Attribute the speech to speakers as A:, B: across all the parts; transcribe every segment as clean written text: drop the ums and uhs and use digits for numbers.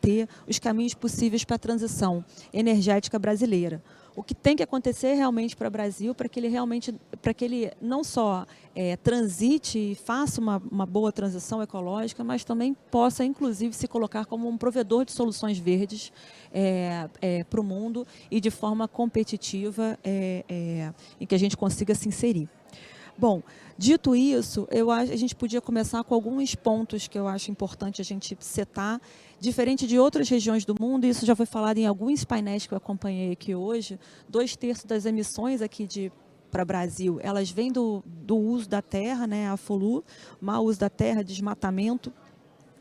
A: ter os caminhos possíveis para a transição energética brasileira. O que tem que acontecer realmente para o Brasil, para que ele não só transite e faça uma boa transição ecológica, mas também possa, inclusive, se colocar como um provedor de soluções verdes para o mundo e de forma competitiva, em que a gente consiga se inserir. Bom, dito isso, a gente podia começar com alguns pontos que eu acho importante a gente setar. Diferente de outras regiões do mundo, isso já foi falado em alguns painéis que eu acompanhei aqui hoje, 2/3 das emissões aqui para o Brasil, elas vêm do uso da terra, né, a FOLU, mau uso da terra, desmatamento,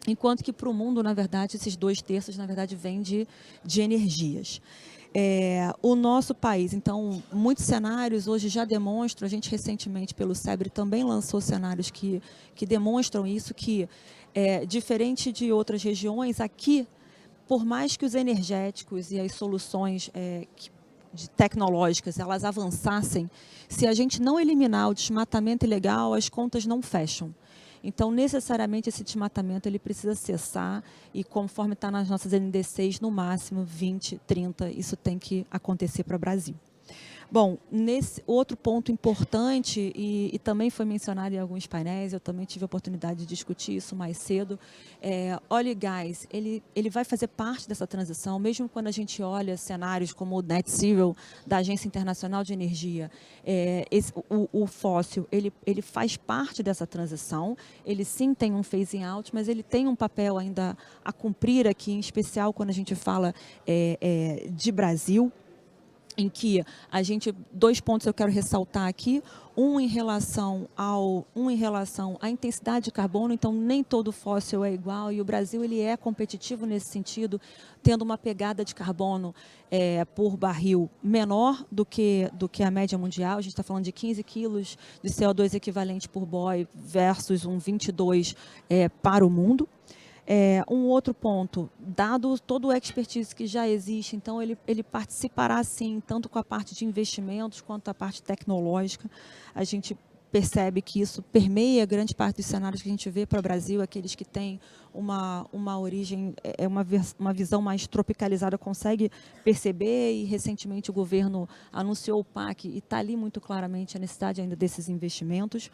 A: enquanto que para o mundo, na verdade, esses 2/3, na verdade, vêm de energias. O nosso país, então, muitos cenários hoje já demonstram, a gente recentemente pelo SEBRE também lançou cenários que demonstram isso, que diferente de outras regiões, aqui, por mais que os energéticos e as soluções tecnológicas elas avançassem, se a gente não eliminar o desmatamento ilegal, as contas não fecham. Então, necessariamente, esse desmatamento ele precisa cessar e, conforme está nas nossas NDCs, no máximo 20, 30, isso tem que acontecer para o Brasil. Bom, nesse outro ponto importante, e também foi mencionado em alguns painéis, eu também tive a oportunidade de discutir isso mais cedo, óleo e gás, ele vai fazer parte dessa transição, mesmo quando a gente olha cenários como o Net Zero, da Agência Internacional de Energia, o fóssil, ele faz parte dessa transição, ele sim tem um phasing out, mas ele tem um papel ainda a cumprir aqui, em especial quando a gente fala de Brasil, em que a gente, 2 pontos eu quero ressaltar aqui, um em relação à intensidade de carbono, então nem todo fóssil é igual e o Brasil ele é competitivo nesse sentido, tendo uma pegada de carbono por barril menor do que a média mundial, a gente está falando de 15 quilos de CO2 equivalente por BOE versus um 22 para o mundo. Um outro ponto, dado todo o expertise que já existe, então ele participará sim, tanto com a parte de investimentos quanto a parte tecnológica. A gente percebe que isso permeia grande parte dos cenários que a gente vê para o Brasil, aqueles que têm uma origem, uma visão mais tropicalizada, consegue perceber, e recentemente o governo anunciou o PAC e está ali muito claramente a necessidade ainda desses investimentos.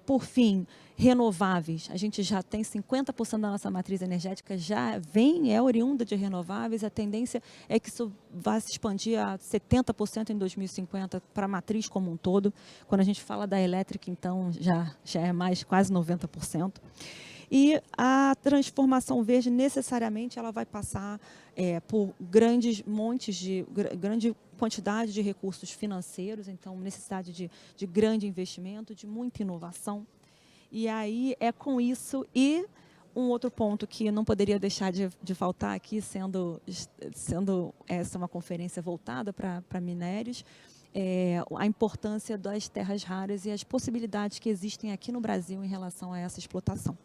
A: Por fim, renováveis, a gente já tem 50% da nossa matriz energética é oriunda de renováveis, a tendência é que isso vá se expandir a 70% em 2050 para a matriz como um todo. Quando a gente fala da elétrica, então, já é mais quase 90%. E a transformação verde, necessariamente, ela vai passar por grande quantidade de recursos financeiros, então, necessidade de grande investimento, de muita inovação. E aí, com isso, e um outro ponto que não poderia deixar de faltar aqui, sendo essa uma conferência voltada para minérios, a importância das terras raras e as possibilidades que existem aqui no Brasil em relação a essa explotação.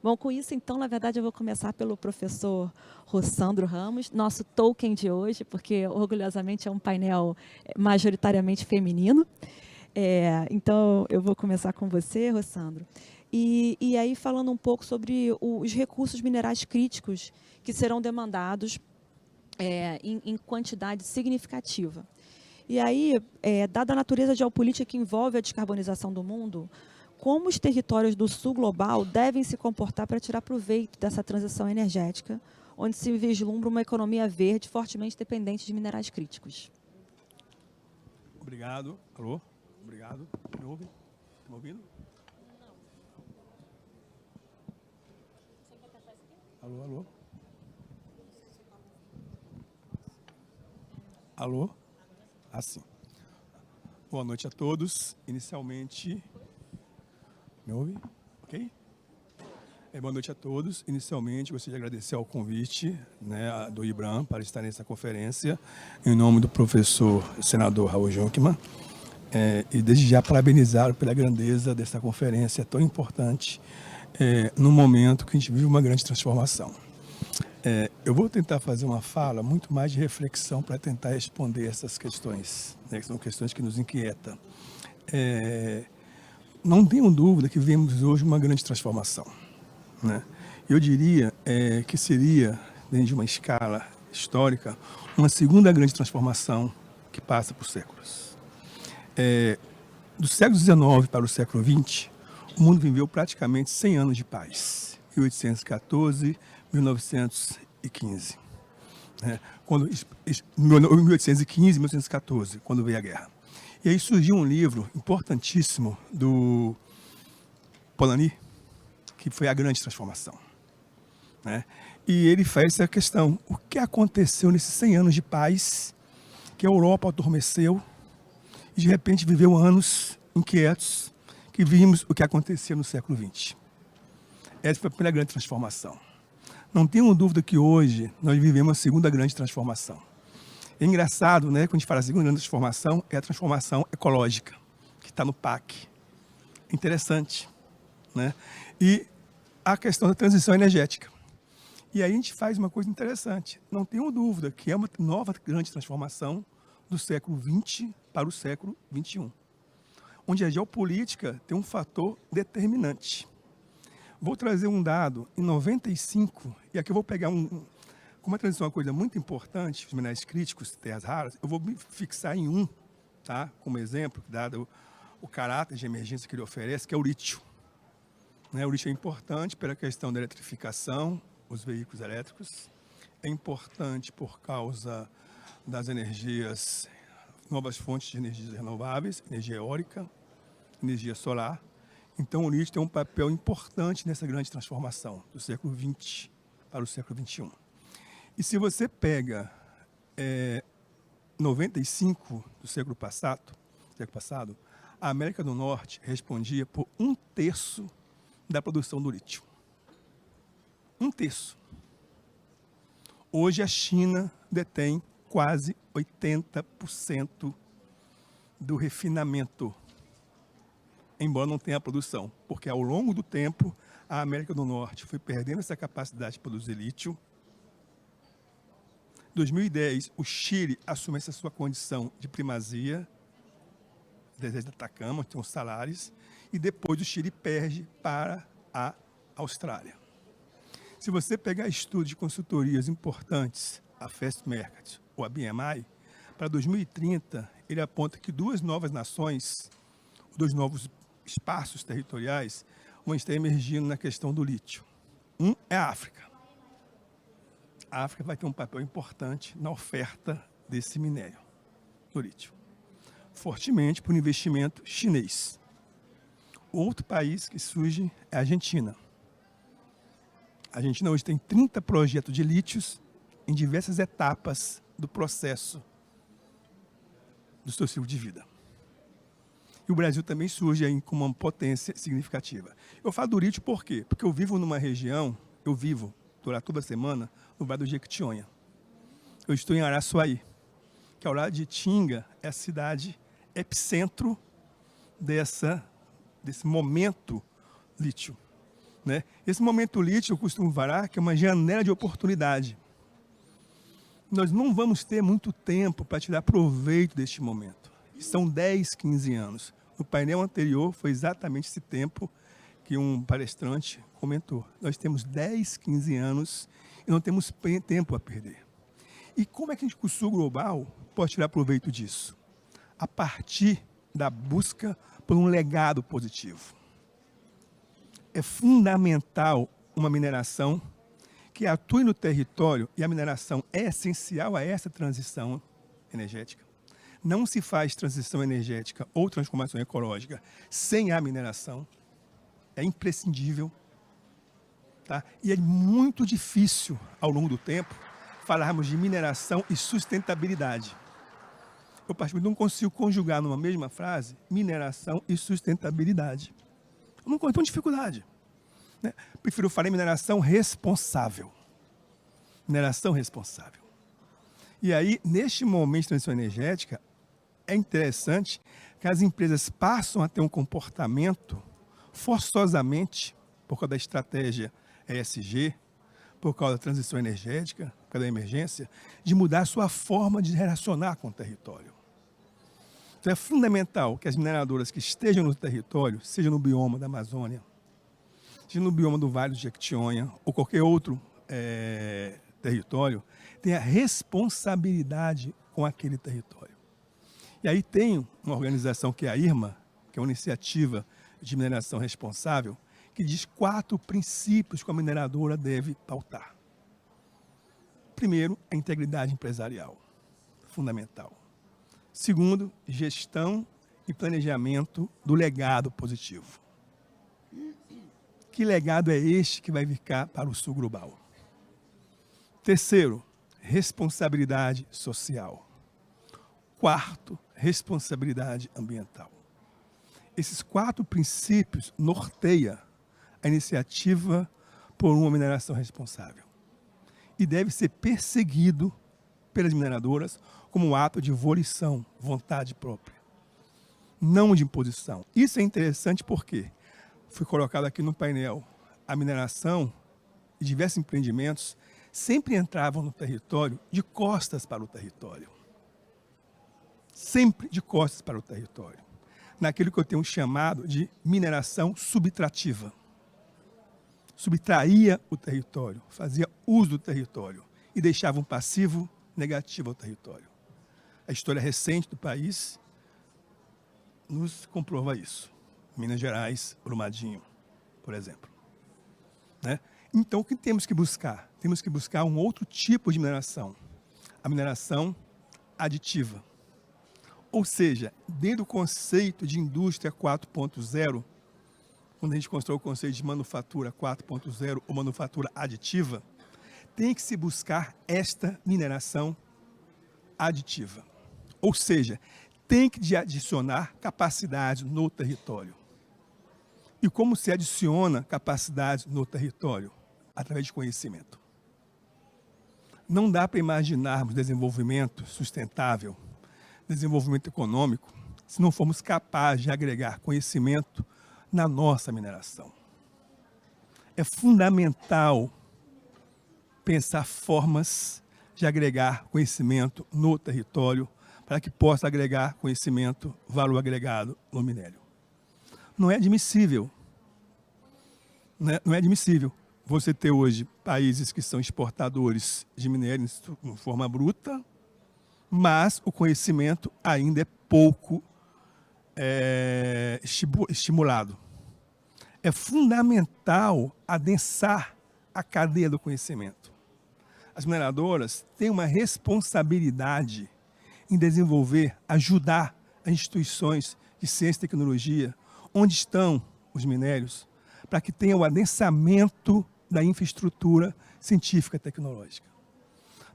A: Bom, com isso, então, na verdade, eu vou começar pelo professor Rossandro Ramos, nosso token de hoje, porque, orgulhosamente, é um painel majoritariamente feminino. Então, eu vou começar com você, Rossandro. E aí, falando um pouco sobre os recursos minerais críticos que serão demandados em quantidade significativa. E aí, dada a natureza geopolítica que envolve a descarbonização do mundo, como os territórios do sul global devem se comportar para tirar proveito dessa transição energética, onde se vislumbra uma economia verde fortemente dependente de minerais críticos?
B: Obrigado. Alô? Obrigado. Me ouve? Está me ouvindo? Alô, alô? Alô? Assim. Boa noite a todos. Inicialmente... Me ouve? Ok? Boa noite a todos. Inicialmente, gostaria de agradecer ao convite do IBRAM para estar nessa conferência, em nome do professor senador Raul Junkman, e desde já parabenizar pela grandeza dessa conferência tão importante, num momento que a gente vive uma grande transformação. Eu vou tentar fazer uma fala muito mais de reflexão para tentar responder essas questões, que são questões que nos inquietam. Não tenho dúvida que vivemos hoje uma grande transformação, Eu diria que seria, dentro de uma escala histórica, uma segunda grande transformação que passa por séculos. Do século XIX para o século XX, o mundo viveu praticamente 100 anos de paz. 1814, 1915. Quando, 1815 e 1914, quando veio a guerra. E aí surgiu um livro importantíssimo do Polanyi, que foi A Grande Transformação. E ele faz essa questão: o que aconteceu nesses 100 anos de paz, que a Europa adormeceu e de repente viveu anos inquietos, que vimos o que acontecia no século XX. Essa foi a primeira grande transformação. Não tenho dúvida que hoje nós vivemos a segunda grande transformação. É engraçado, né? Quando a gente fala segunda grande transformação, é a transformação ecológica, que está no PAC. Interessante, né? E a questão da transição energética. E aí a gente faz uma coisa interessante. Não tenho dúvida que é uma nova grande transformação do século XX para o século XXI, onde a geopolítica tem um fator determinante. Vou trazer um dado, em 95, e aqui eu vou pegar como a transição é uma coisa muito importante, os minerais críticos, terras raras, eu vou me fixar em um, tá? Como exemplo, dado o caráter de emergência que ele oferece, que é o lítio. O lítio é importante pela questão da eletrificação, os veículos elétricos, é importante por causa das energias, novas fontes de energias renováveis, energia eólica, energia solar. Então, o lítio tem um papel importante nessa grande transformação do século XX para o século XXI. E se você pega 95 do século passado, a América do Norte respondia por 1/3 da produção do lítio. 1/3. Hoje a China detém quase 80% do refinamento, embora não tenha a produção, porque ao longo do tempo a América do Norte foi perdendo essa capacidade de produzir lítio. Em 2010, o Chile assume essa sua condição de primazia, deserto de Atacama, que tem os salares, e depois o Chile perde para a Austrália. Se você pegar estudos de consultorias importantes, a Fastmarkets ou a BMI, para 2030, ele aponta que 2 novas nações, 2 novos espaços territoriais, vão estar emergindo na questão do lítio. Um é a África. A África vai ter um papel importante na oferta desse minério, do lítio, fortemente por investimento chinês. Outro país que surge é a Argentina. A Argentina hoje tem 30 projetos de lítios em diversas etapas do processo do seu ciclo de vida. E o Brasil também surge aí como uma potência significativa. Eu falo do lítio por quê? Porque eu vivo numa região, durante toda a semana, no Vale do Jequitinhonha. Eu estou em Araçuaí, que ao lado de Tinga é a cidade epicentro desse momento lítio. Esse momento lítio, eu costumo falar que é uma janela de oportunidade. Nós não vamos ter muito tempo para tirar proveito deste momento. São 10, 15 anos. No painel anterior, foi exatamente esse tempo que um palestrante comentou. Nós temos 10, 15 anos e não temos tempo a perder. E como é que a gente, com o Sul Global, pode tirar proveito disso? A partir da busca por um legado positivo. É fundamental uma mineração que atue no território, e a mineração é essencial a essa transição energética. Não se faz transição energética ou transformação ecológica sem a mineração. É imprescindível. Tá? E é muito difícil, ao longo do tempo, falarmos de mineração e sustentabilidade. Eu, particularmente, não consigo conjugar numa mesma frase mineração e sustentabilidade. Eu não tenho dificuldade. Prefiro falar em mineração responsável. Mineração responsável. E aí, neste momento de transição energética, é interessante que as empresas passam a ter um comportamento forçosamente, por causa da estratégia ESG, por causa da transição energética, por causa da emergência, de mudar a sua forma de relacionar com o território. Então é fundamental que as mineradoras que estejam no território, seja no bioma da Amazônia, seja no bioma do Vale do Jequitinhonha ou qualquer outro território, tem a responsabilidade com aquele território. E aí tem uma organização que é a IRMA, que é uma iniciativa de mineração responsável, que diz 4 princípios que a mineradora deve pautar. Primeiro, a integridade empresarial, fundamental. Segundo, gestão e planejamento do legado positivo. Que legado é este que vai ficar para o sul global? Terceiro, responsabilidade social. Quarto, responsabilidade ambiental. Esses 4 princípios norteiam a iniciativa por uma mineração responsável e deve ser perseguido pelas mineradoras como um ato de volição, vontade própria, não de imposição. Isso é interessante porque foi colocado aqui no painel, a mineração e diversos empreendimentos sempre entravam no território de costas para o território. Sempre de costas para o território. Naquilo que eu tenho chamado de mineração subtrativa. Subtraía o território, fazia uso do território e deixava um passivo negativo ao território. A história recente do país nos comprova isso. Minas Gerais, Brumadinho, por exemplo. Né? Então, o que temos que buscar? Temos que buscar um outro tipo de mineração. A mineração aditiva. Ou seja, dentro do conceito de indústria 4.0, quando a gente constrói o conceito de manufatura 4.0 ou manufatura aditiva, tem que se buscar esta mineração aditiva. Ou seja, tem que adicionar capacidade no território. E como se adiciona capacidade no território? Através de conhecimento. Não dá para imaginarmos desenvolvimento sustentável, desenvolvimento econômico, se não formos capazes de agregar conhecimento na nossa mineração. É fundamental pensar formas de agregar conhecimento no território para que possa agregar conhecimento, valor agregado no minério. Não é admissível, não é admissível você ter hoje países que são exportadores de minério em forma bruta, mas o conhecimento ainda é pouco estimulado. É fundamental adensar a cadeia do conhecimento. As mineradoras têm uma responsabilidade em desenvolver, ajudar as instituições de ciência e tecnologia, onde estão os minérios, para que tenha o adensamento da infraestrutura científica e tecnológica.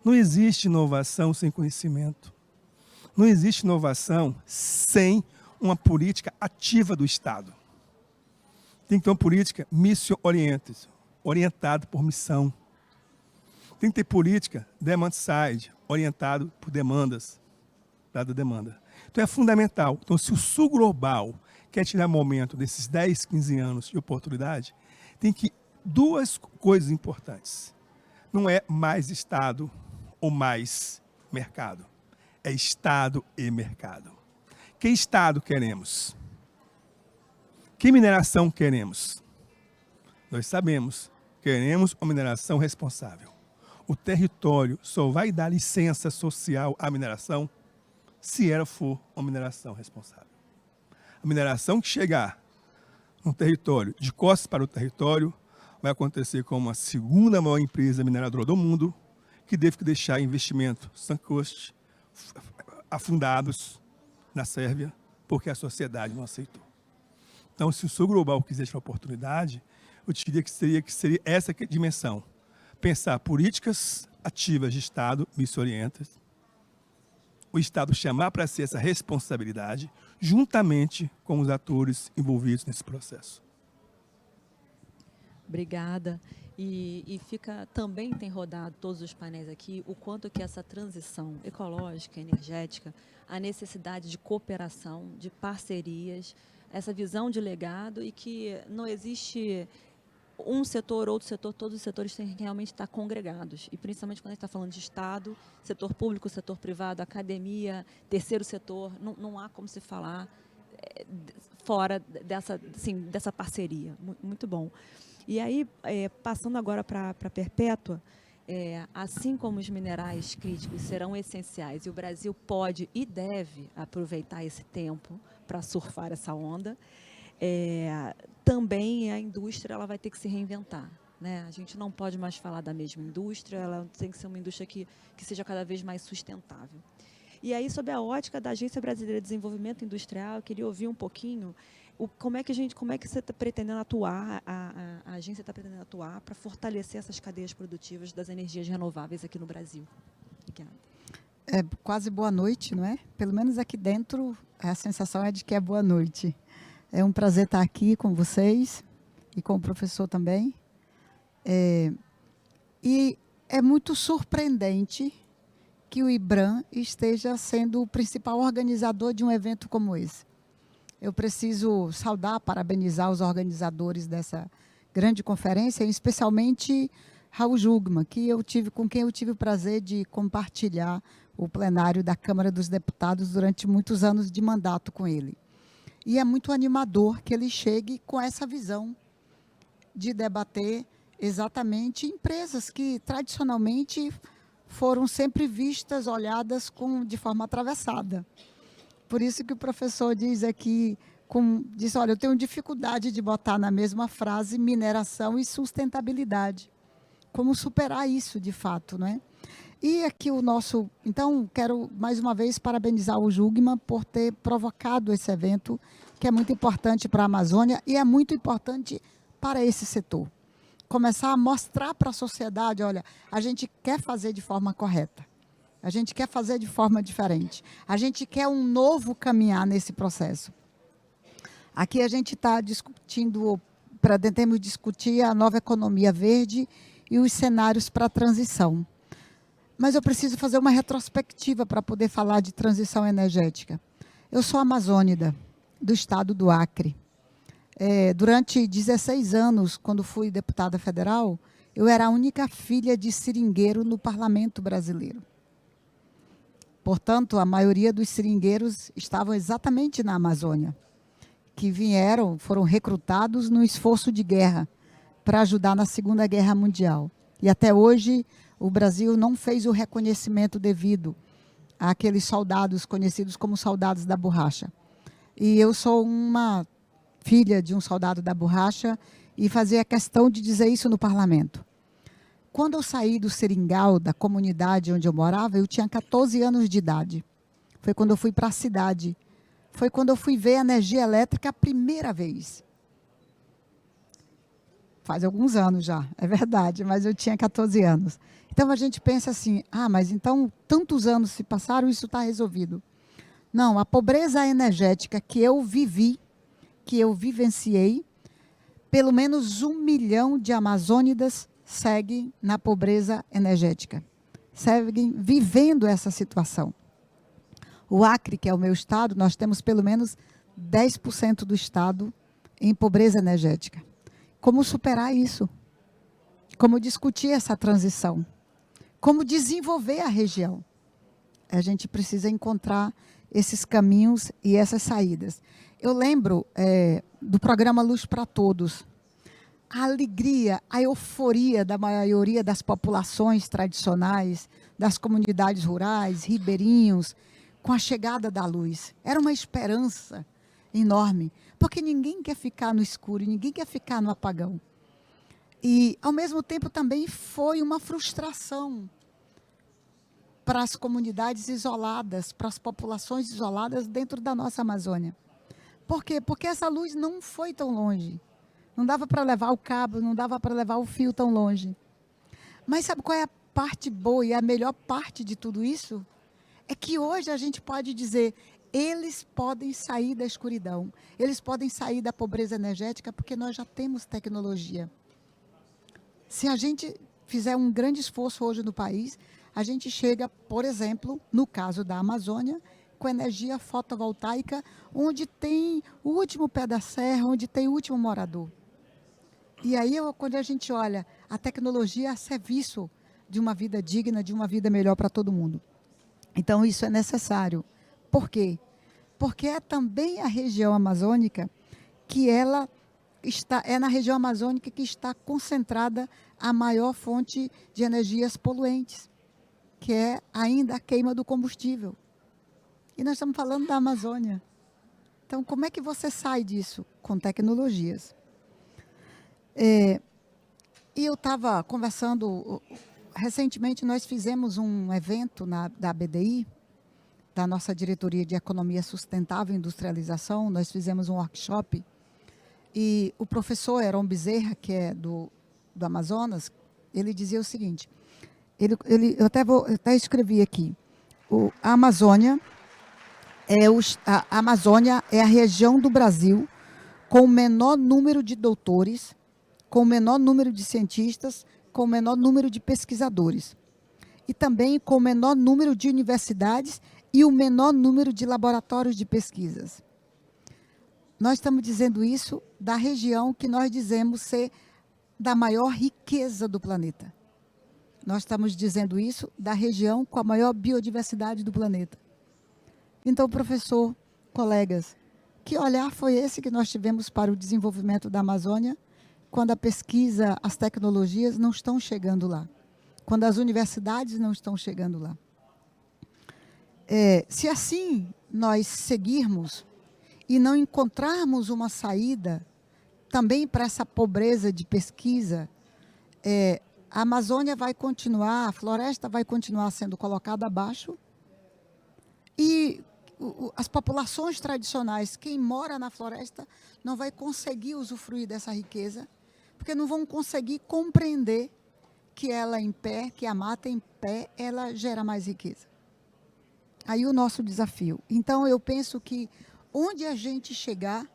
B: Não existe inovação sem conhecimento. Não existe inovação sem uma política ativa do Estado. Tem que ter uma política mission-oriented, orientada por missão. Tem que ter política demand-side, orientado por demandas, dada demanda. Então é fundamental. Então, se o Sul Global quer tirar momento desses 10, 15 anos de oportunidade, tem que 2 coisas importantes. Não é mais Estado ou mais mercado. É Estado e mercado. Que Estado queremos? Que mineração queremos? Nós sabemos, queremos uma mineração responsável. O território só vai dar licença social à mineração se ela for uma mineração responsável. A mineração que chegar no território, de costas para o território, vai acontecer com a segunda maior empresa mineradora do mundo, que teve que deixar investimento sunk cost, afundados na Sérvia, porque a sociedade não aceitou. Então, se o Sul Global quisesse uma oportunidade, eu diria que seria essa dimensão. Pensar políticas ativas de Estado, mission-oriented, o Estado chamar para si essa responsabilidade, juntamente com os atores envolvidos nesse processo.
A: Obrigada. E também tem rodado todos os painéis aqui o quanto que essa transição ecológica, energética, a necessidade de cooperação, de parcerias, essa visão de legado e que não existe um setor, outro setor, todos os setores têm que realmente estar congregados. E principalmente quando a gente está falando de Estado, setor público, setor privado, academia, terceiro setor, não há como se falar fora dessa parceria. Muito bom. E aí, passando agora para a Perpétua, assim como os minerais críticos serão essenciais e o Brasil pode e deve aproveitar esse tempo para surfar essa onda, também a indústria ela vai ter que se reinventar. Né? A gente não pode mais falar da mesma indústria, ela tem que ser uma indústria que seja cada vez mais sustentável. E aí, sob a ótica da Agência Brasileira de Desenvolvimento Industrial, eu queria ouvir um pouquinho como é que você está pretendendo atuar, a agência está pretendendo atuar para fortalecer essas cadeias produtivas das energias renováveis aqui no Brasil. Obrigada.
C: Quase boa noite, não é? Pelo menos aqui dentro, a sensação é de que é boa noite. É um prazer estar aqui com vocês e com o professor também. E é muito surpreendente que o IBRAM esteja sendo o principal organizador de um evento como esse. Eu preciso saudar, parabenizar os organizadores dessa grande conferência, especialmente Raul Jugman, com quem eu tive o prazer de compartilhar o plenário da Câmara dos Deputados durante muitos anos de mandato com ele. E é muito animador que ele chegue com essa visão de debater exatamente empresas que, tradicionalmente, foram sempre vistas, olhadas de forma atravessada. Por isso que o professor diz aqui, olha, eu tenho dificuldade de botar na mesma frase mineração e sustentabilidade. Como superar isso, de fato, né? E aqui Então, quero, mais uma vez, parabenizar o Jugman por ter provocado esse evento, que é muito importante para a Amazônia e é muito importante para esse setor. Começar a mostrar para a sociedade, olha, a gente quer fazer de forma correta. A gente quer fazer de forma diferente. A gente quer um novo caminhar nesse processo. Aqui a gente está tentamos discutir a nova economia verde e os cenários para a transição. Mas eu preciso fazer uma retrospectiva para poder falar de transição energética. Eu sou amazônida, do estado do Acre. Durante 16 anos, quando fui deputada federal, eu era a única filha de seringueiro no parlamento brasileiro. Portanto, a maioria dos seringueiros estavam exatamente na Amazônia, que foram recrutados no esforço de guerra para ajudar na Segunda Guerra Mundial. E até hoje, o Brasil não fez o reconhecimento devido àqueles soldados conhecidos como soldados da borracha. E eu sou uma filha de um soldado da borracha e fazia questão de dizer isso no parlamento. Quando eu saí do seringal, da comunidade onde eu morava, eu tinha 14 anos de idade. Foi quando eu fui para a cidade. Foi quando eu fui ver a energia elétrica a primeira vez. Faz alguns anos já, é verdade, mas eu tinha 14 anos. Então a gente pensa assim, mas então tantos anos se passaram, isso está resolvido. Não, a pobreza energética que eu vivi, que eu vivenciei, pelo menos 1 milhão de amazônidas seguem na pobreza energética, seguem vivendo essa situação. O Acre, que é o meu estado, nós temos pelo menos 10% do estado em pobreza energética. Como superar isso? Como discutir essa transição? Como desenvolver a região? A gente precisa encontrar esses caminhos e essas saídas. Eu lembro do programa Luz para Todos. A alegria, a euforia da maioria das populações tradicionais, das comunidades rurais, ribeirinhos, com a chegada da luz. Era uma esperança enorme, porque ninguém quer ficar no escuro, ninguém quer ficar no apagão. E, ao mesmo tempo, também foi uma frustração para as comunidades isoladas, para as populações isoladas dentro da nossa Amazônia. Por quê? Porque essa luz não foi tão longe. Não dava para levar o cabo, não dava para levar o fio tão longe. Mas sabe qual é a parte boa e a melhor parte de tudo isso? É que hoje a gente pode dizer, eles podem sair da escuridão, eles podem sair da pobreza energética, porque nós já temos tecnologia. Se a gente fizer um grande esforço hoje no país, a gente chega, por exemplo, no caso da Amazônia, com energia fotovoltaica, onde tem o último pé da serra, onde tem o último morador. E aí, quando a gente olha a tecnologia a serviço de uma vida digna, de uma vida melhor para todo mundo. Então, isso é necessário. Por quê? Porque é também a região amazônica que ela é na região amazônica que está concentrada a maior fonte de energias poluentes, que é ainda a queima do combustível. E nós estamos falando da Amazônia. Então, como é que você sai disso? Com tecnologias. E eu estava conversando, recentemente nós fizemos um evento da BDI, da nossa Diretoria de Economia Sustentável e Industrialização, nós fizemos um workshop, e o professor Heron Bezerra, que é do Amazonas, ele dizia o seguinte, eu até escrevi aqui, a Amazônia é a região do Brasil com o menor número de doutores, com o menor número de cientistas, com o menor número de pesquisadores. E também com o menor número de universidades e o menor número de laboratórios de pesquisas. Nós estamos dizendo isso da região que nós dizemos ser da maior riqueza do planeta. Nós estamos dizendo isso da região com a maior biodiversidade do planeta. Então, professor, colegas, que olhar foi esse que nós tivemos para o desenvolvimento da Amazônia, quando a pesquisa, as tecnologias não estão chegando lá, quando as universidades não estão chegando lá? Se assim nós seguirmos e não encontrarmos uma saída também para essa pobreza de pesquisa, a Amazônia vai continuar, a floresta vai continuar sendo colocada abaixo e as populações tradicionais, quem mora na floresta, não vai conseguir usufruir dessa riqueza, porque não vão conseguir compreender que ela em pé, que a mata em pé, ela gera mais riqueza. Aí o nosso desafio. Então, eu penso que onde a gente chegar,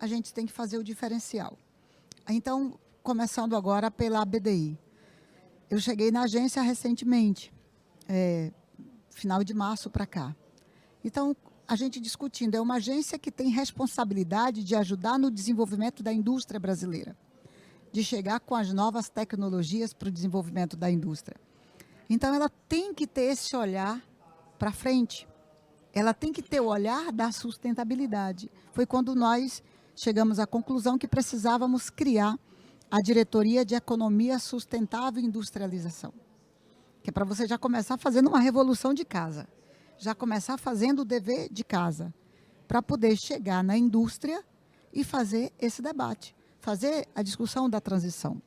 C: a gente tem que fazer o diferencial. Então, começando agora pela BDI. Eu cheguei na agência recentemente, final de março para cá. Então, a gente discutindo, é uma agência que tem responsabilidade de ajudar no desenvolvimento da indústria brasileira, de chegar com as novas tecnologias para o desenvolvimento da indústria. Então, ela tem que ter esse olhar para frente. Ela tem que ter o olhar da sustentabilidade. Foi quando nós chegamos à conclusão que precisávamos criar a Diretoria de Economia Sustentável e Industrialização, que é para você já começar fazendo uma revolução de casa, já começar fazendo o dever de casa, para poder chegar na indústria e fazer esse debate, fazer a discussão da transição.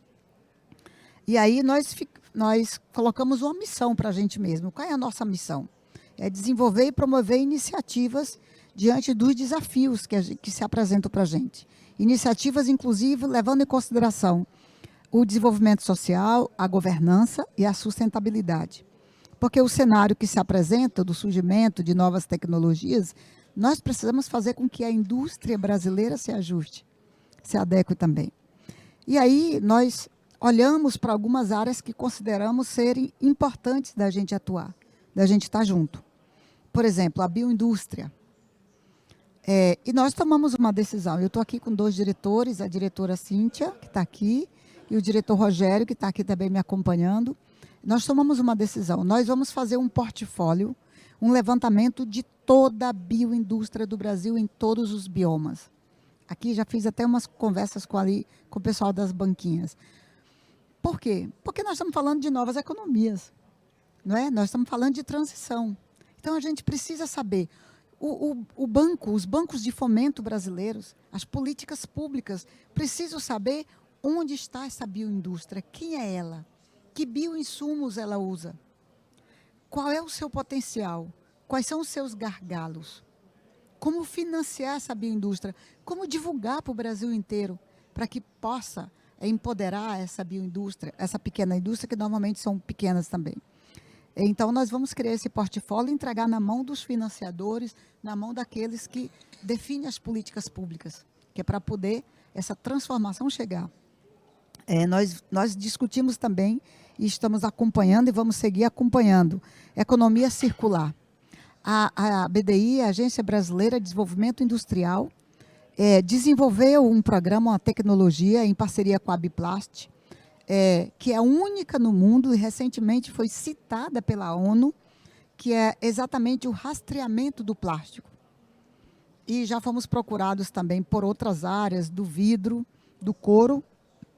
C: E aí nós colocamos uma missão para a gente mesmo. Qual é a nossa missão? É desenvolver e promover iniciativas diante dos desafios que se apresentam para a gente. Iniciativas, inclusive, levando em consideração o desenvolvimento social, a governança e a sustentabilidade. Porque o cenário que se apresenta do surgimento de novas tecnologias, nós precisamos fazer com que a indústria brasileira se ajuste, se adeque também. E aí nós olhamos para algumas áreas que consideramos serem importantes da gente atuar, da gente estar junto. Por exemplo, a bioindústria. E nós tomamos uma decisão. Eu estou aqui com 2 diretores, a diretora Cíntia, que está aqui, e o diretor Rogério, que está aqui também me acompanhando. Nós tomamos uma decisão. Nós vamos fazer um portfólio, um levantamento de toda a bioindústria do Brasil em todos os biomas. Aqui já fiz até umas conversas com o pessoal das banquinhas. Por quê? Porque nós estamos falando de novas economias, não é? Nós estamos falando de transição. Então, a gente precisa saber, os bancos de fomento brasileiros, as políticas públicas, precisam saber onde está essa bioindústria, quem é ela, que bioinsumos ela usa, qual é o seu potencial, quais são os seus gargalos, como financiar essa bioindústria, como divulgar para o Brasil inteiro, para que possa empoderar essa bioindústria, essa pequena indústria, que normalmente são pequenas também. Então, nós vamos criar esse portfólio e entregar na mão dos financiadores, na mão daqueles que definem as políticas públicas, que é para poder essa transformação chegar. Nós discutimos também e estamos acompanhando e vamos seguir acompanhando economia circular. A BDI, a Agência Brasileira de Desenvolvimento Industrial, desenvolveu um programa, uma tecnologia em parceria com a Biplast, que é a única no mundo e recentemente foi citada pela ONU, que é exatamente o rastreamento do plástico. E já fomos procurados também por outras áreas do vidro, do couro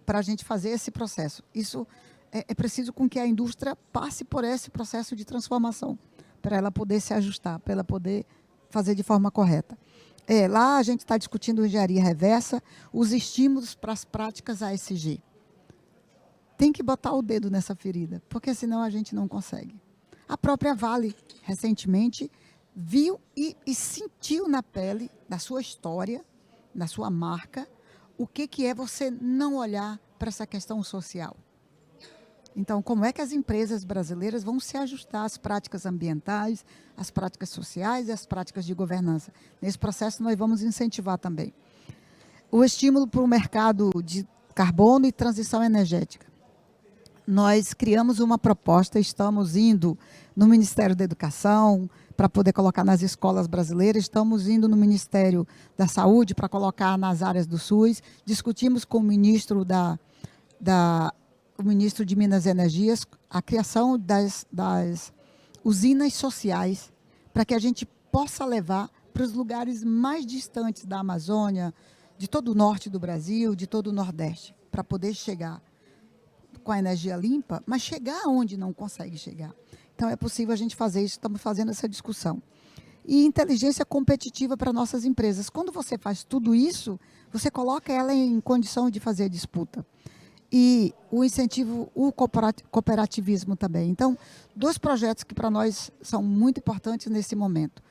C: para a gente fazer esse processo. Isso é preciso com que a indústria passe por esse processo de transformação, para ela poder se ajustar, para ela poder fazer de forma correta. Lá a gente está discutindo engenharia reversa, os estímulos para as práticas ASG. Tem que botar o dedo nessa ferida, porque senão a gente não consegue. A própria Vale, recentemente, viu e sentiu na pele, na sua história, na sua marca, o que é você não olhar para essa questão social. Então, como é que as empresas brasileiras vão se ajustar às práticas ambientais, às práticas sociais e às práticas de governança? Nesse processo, nós vamos incentivar também o estímulo para o mercado de carbono e transição energética. Nós criamos uma proposta, estamos indo no Ministério da Educação para poder colocar nas escolas brasileiras, estamos indo no Ministério da Saúde para colocar nas áreas do SUS, discutimos com o ministro o ministro de Minas e Energias, a criação das usinas sociais, para que a gente possa levar para os lugares mais distantes da Amazônia, de todo o norte do Brasil, de todo o Nordeste, para poder chegar com a energia limpa, mas chegar onde não consegue chegar. Então, é possível a gente fazer isso, estamos fazendo essa discussão. E inteligência competitiva para nossas empresas. Quando você faz tudo isso, você coloca ela em condição de fazer a disputa. E o incentivo, o cooperativismo também. Então, 2 projetos que para nós são muito importantes nesse momento.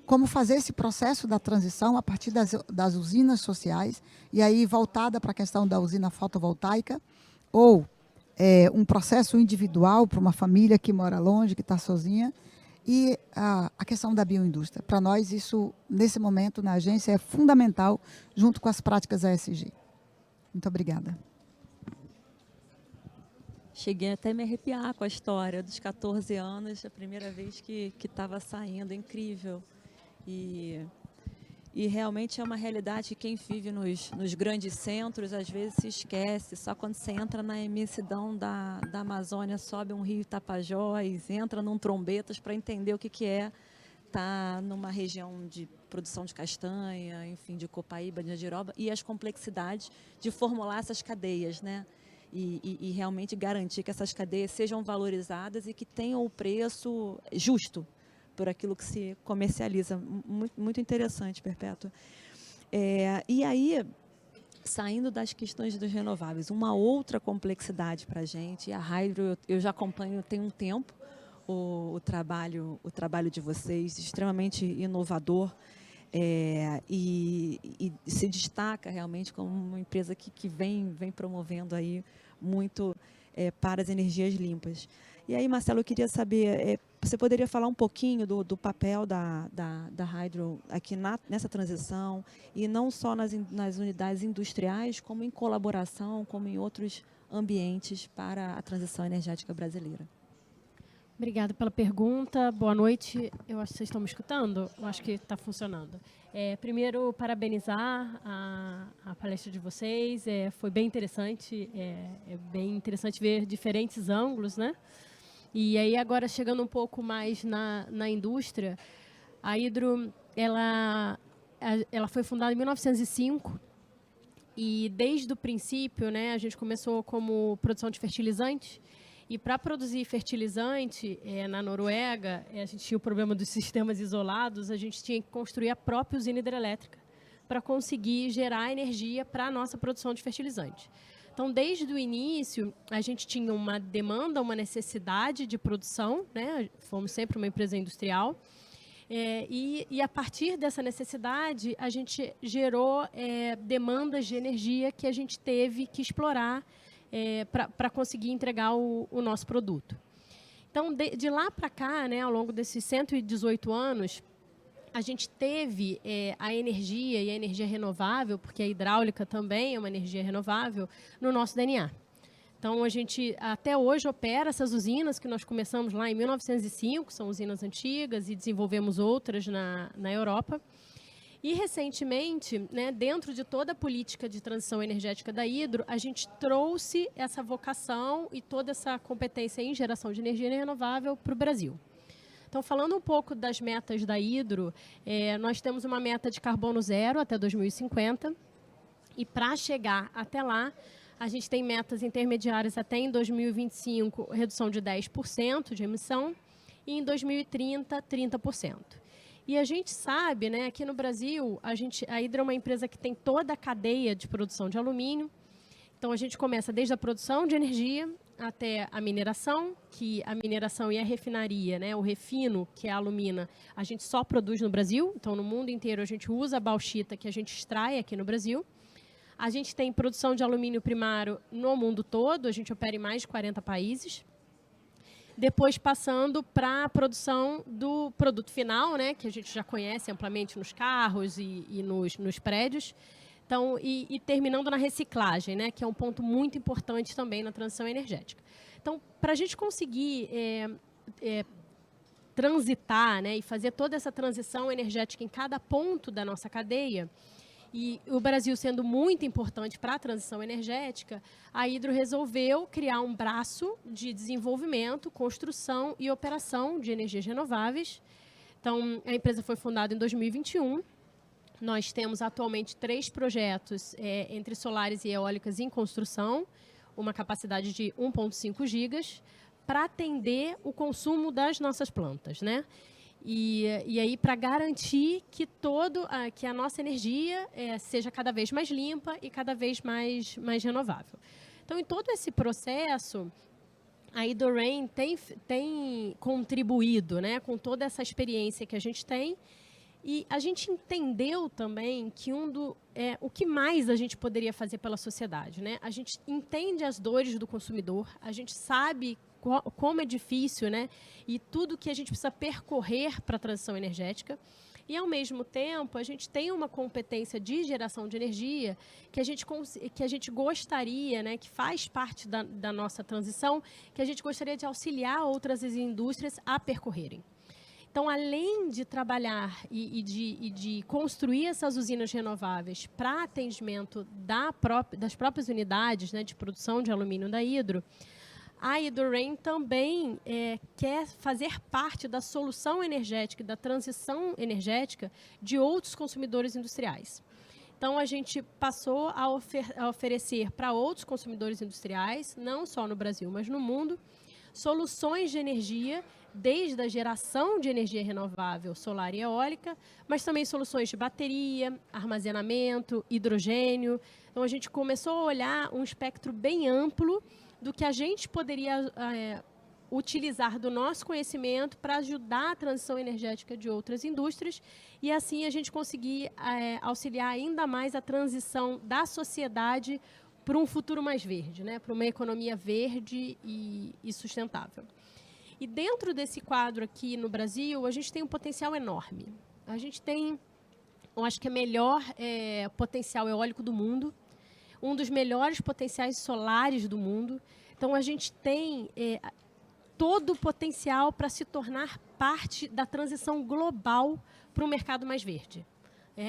C: Como fazer esse processo da transição a partir das usinas sociais, e aí voltada para a questão da usina fotovoltaica, ou um processo individual para uma família que mora longe, que está sozinha, e a questão da bioindústria. Para nós, isso, nesse momento, na agência, é fundamental, junto com as práticas ASG. Muito obrigada.
A: Cheguei até a me arrepiar com a história dos 14 anos, a primeira vez que estava saindo, incrível. E realmente é uma realidade que quem vive nos grandes centros, às vezes se esquece. Só quando você entra na imensidão da Amazônia, sobe um rio Tapajós, entra num Trombetas para entender o que é estar numa região de produção de castanha, enfim, de copaíba, de andiroba, e as complexidades de formular essas cadeias, né? E realmente garantir que essas cadeias sejam valorizadas e que tenham o preço justo por aquilo que se comercializa. Muito, muito interessante, Perpétua. E aí, saindo das questões dos renováveis, uma outra complexidade para a gente, a Hydro, eu já acompanho tem um tempo o trabalho de vocês, extremamente inovador, e se destaca realmente como uma empresa que vem promovendo aí muito para as energias limpas. E aí, Marcelo, eu queria saber, você poderia falar um pouquinho do papel da Hydro aqui nessa transição, e não só nas unidades industriais, como em colaboração, como em outros ambientes para a transição energética brasileira?
D: Obrigada pela pergunta. Boa noite. Eu acho que vocês estão me escutando. Eu acho que está funcionando. Primeiro, parabenizar a palestra de vocês. Foi bem interessante. É bem interessante ver diferentes ângulos, né? E aí, agora, chegando um pouco mais na indústria, a Hydro ela foi fundada em 1905 e, desde o princípio, né, a gente começou como produção de fertilizante. E para produzir fertilizante na Noruega, a gente tinha o problema dos sistemas isolados, a gente tinha que construir a própria usina hidrelétrica para conseguir gerar energia para a nossa produção de fertilizante. Então, desde o início, a gente tinha uma demanda, uma necessidade de produção, né? Fomos sempre uma empresa industrial, e a partir dessa necessidade, a gente gerou demandas de energia que a gente teve que explorar para conseguir entregar o nosso produto. Então, de lá para cá, né, ao longo desses 118 anos, a gente teve a energia e a energia renovável, porque a hidráulica também é uma energia renovável, no nosso DNA. Então, a gente até hoje opera essas usinas que nós começamos lá em 1905, são usinas antigas, e desenvolvemos outras na Europa. E, recentemente, né, dentro de toda a política de transição energética da Hydro, a gente trouxe essa vocação e toda essa competência em geração de energia renovável para o Brasil. Então, falando um pouco das metas da Hydro, nós temos uma meta de carbono zero até 2050, E para chegar até lá, a gente tem metas intermediárias até em 2025, redução de 10% de emissão, e em 2030, 30%. E a gente sabe, né, aqui no Brasil, a Hydro é uma empresa que tem toda a cadeia de produção de alumínio. Então, a gente começa desde a produção de energia até a mineração, que a mineração e a refinaria, né, o refino, que é a alumina, a gente só produz no Brasil. Então, no mundo inteiro, a gente usa a bauxita que a gente extrai aqui no Brasil. A gente tem produção de alumínio primário no mundo todo, a gente opera em mais de 40 países. Depois passando para a produção do produto final, né, que a gente já conhece amplamente nos carros e nos prédios. Então, e terminando na reciclagem, né, que é um ponto muito importante também na transição energética. Então, para a gente conseguir transitar, né, e fazer toda essa transição energética em cada ponto da nossa cadeia, e o Brasil sendo muito importante para a transição energética, a Hydro resolveu criar um braço de desenvolvimento, construção e operação de energias renováveis. Então, a empresa foi fundada em 2021. Nós temos atualmente 3 projetos entre solares e eólicas em construção, uma capacidade de 1,5 gigas, para atender o consumo das nossas plantas, né? E aí, para garantir que a nossa energia seja cada vez mais limpa e cada vez mais renovável. Então, em todo esse processo, a Hydro Rein tem contribuído, né, com toda essa experiência que a gente tem. E a gente entendeu também que o que mais a gente poderia fazer pela sociedade, né? A gente entende as dores do consumidor, a gente sabe como é difícil, né? E tudo que a gente precisa percorrer para a transição energética. E, ao mesmo tempo, a gente tem uma competência de geração de energia que a gente gostaria, né, que faz parte da nossa transição, que a gente gostaria de auxiliar outras indústrias a percorrerem. Então, além de trabalhar e de construir essas usinas renováveis para atendimento das próprias unidades, né, de produção de alumínio da Hydro, a Hydro Rein também quer fazer parte da solução energética e da transição energética de outros consumidores industriais. Então, a gente passou a oferecer para outros consumidores industriais, não só no Brasil, mas no mundo, soluções de energia, desde a geração de energia renovável, solar e eólica, mas também soluções de bateria, armazenamento, hidrogênio. Então, a gente começou a olhar um espectro bem amplo do que a gente poderia utilizar do nosso conhecimento para ajudar a transição energética de outras indústrias e, assim, a gente conseguir auxiliar ainda mais a transição da sociedade para um futuro mais verde, né? Para uma economia verde e sustentável. E dentro desse quadro aqui no Brasil, a gente tem um potencial enorme. A gente tem, eu acho que é o melhor potencial eólico do mundo, um dos melhores potenciais solares do mundo. Então, a gente tem todo o potencial para se tornar parte da transição global para um mercado mais verde.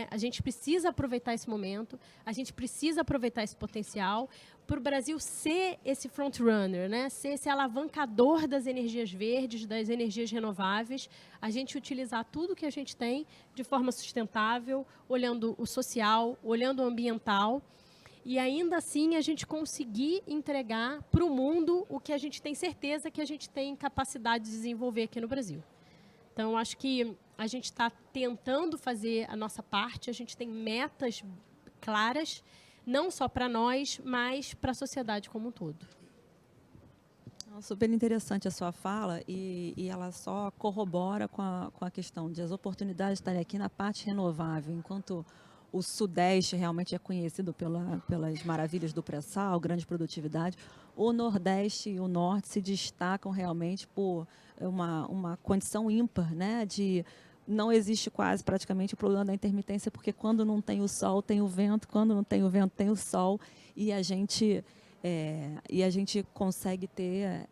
D: A gente precisa aproveitar esse momento, a gente precisa aproveitar esse potencial para o Brasil ser esse front-runner, né? Ser esse alavancador das energias verdes, das energias renováveis, a gente utilizar tudo que a gente tem de forma sustentável, olhando o social, olhando o ambiental, e ainda assim a gente conseguir entregar para o mundo o que a gente tem certeza que a gente tem capacidade de desenvolver aqui no Brasil. Então, acho que a gente está tentando fazer a nossa parte, a gente tem metas claras, não só para nós, mas para a sociedade como um todo.
A: Super interessante a sua fala e ela só corrobora com a questão de as oportunidades estarem aqui na parte renovável, enquanto o Sudeste realmente é conhecido pelas maravilhas do pré-sal, grande produtividade, o Nordeste e o Norte se destacam realmente por uma condição ímpar, né, de não existe quase praticamente o problema da intermitência, porque quando não tem o sol, tem o vento, quando não tem o vento, tem o sol, e a gente consegue ter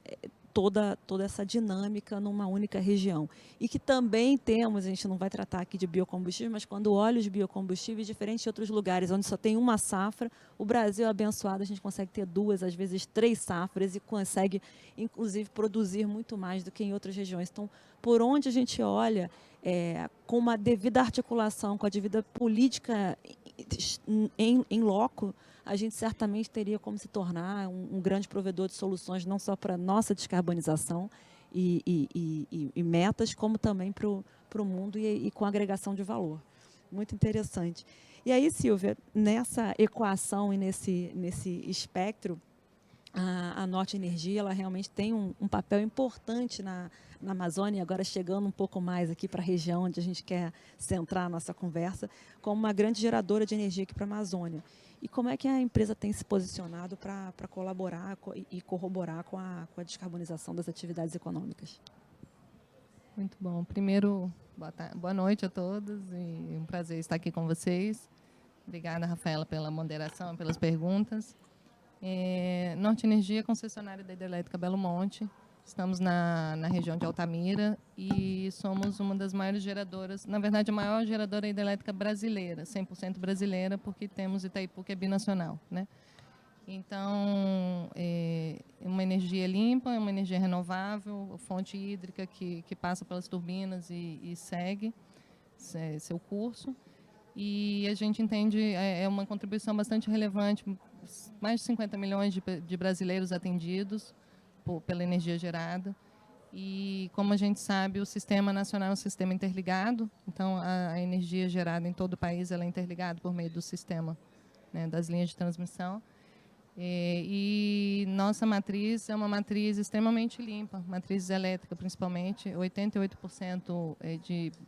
A: toda essa dinâmica numa única região. E que também temos, a gente não vai tratar aqui de biocombustíveis, mas quando olha os biocombustíveis, diferente de outros lugares, onde só tem uma safra, o Brasil é abençoado, a gente consegue ter 2, às vezes 3 safras e consegue, inclusive, produzir muito mais do que em outras regiões. Então, por onde a gente olha, com uma devida articulação, com a devida política em loco, a gente certamente teria como se tornar um grande provedor de soluções, não só para a nossa descarbonização e metas, como também para o mundo e com agregação de valor. Muito interessante. E aí, Silvia, nessa equação e nesse espectro, a Norte Energia ela realmente tem um papel importante na Amazônia, agora chegando um pouco mais aqui para a região onde a gente quer centrar a nossa conversa, como uma grande geradora de energia aqui para a Amazônia. E como é que a empresa tem se posicionado para colaborar e corroborar com a descarbonização das atividades econômicas?
E: Muito bom. Primeiro, boa noite a todos e um prazer estar aqui com vocês. Obrigada, Rafaela, pela moderação e pelas perguntas. Norte Energia, concessionária da Hidrelétrica Belo Monte. Estamos na região de Altamira e somos uma das maiores geradoras, na verdade, a maior geradora hidrelétrica brasileira, 100% brasileira, porque temos Itaipu, que é binacional, né? Então, é uma energia limpa, é uma energia renovável, fonte hídrica que passa pelas turbinas e segue seu curso. E a gente entende, é uma contribuição bastante relevante, mais de 50 milhões de brasileiros atendidos pela energia gerada. E, como a gente sabe, o Sistema Nacional é um sistema interligado, então a energia gerada em todo o país ela é interligada por meio do sistema, né, das linhas de transmissão. E nossa matriz é uma matriz extremamente limpa, matriz elétrica principalmente, 88%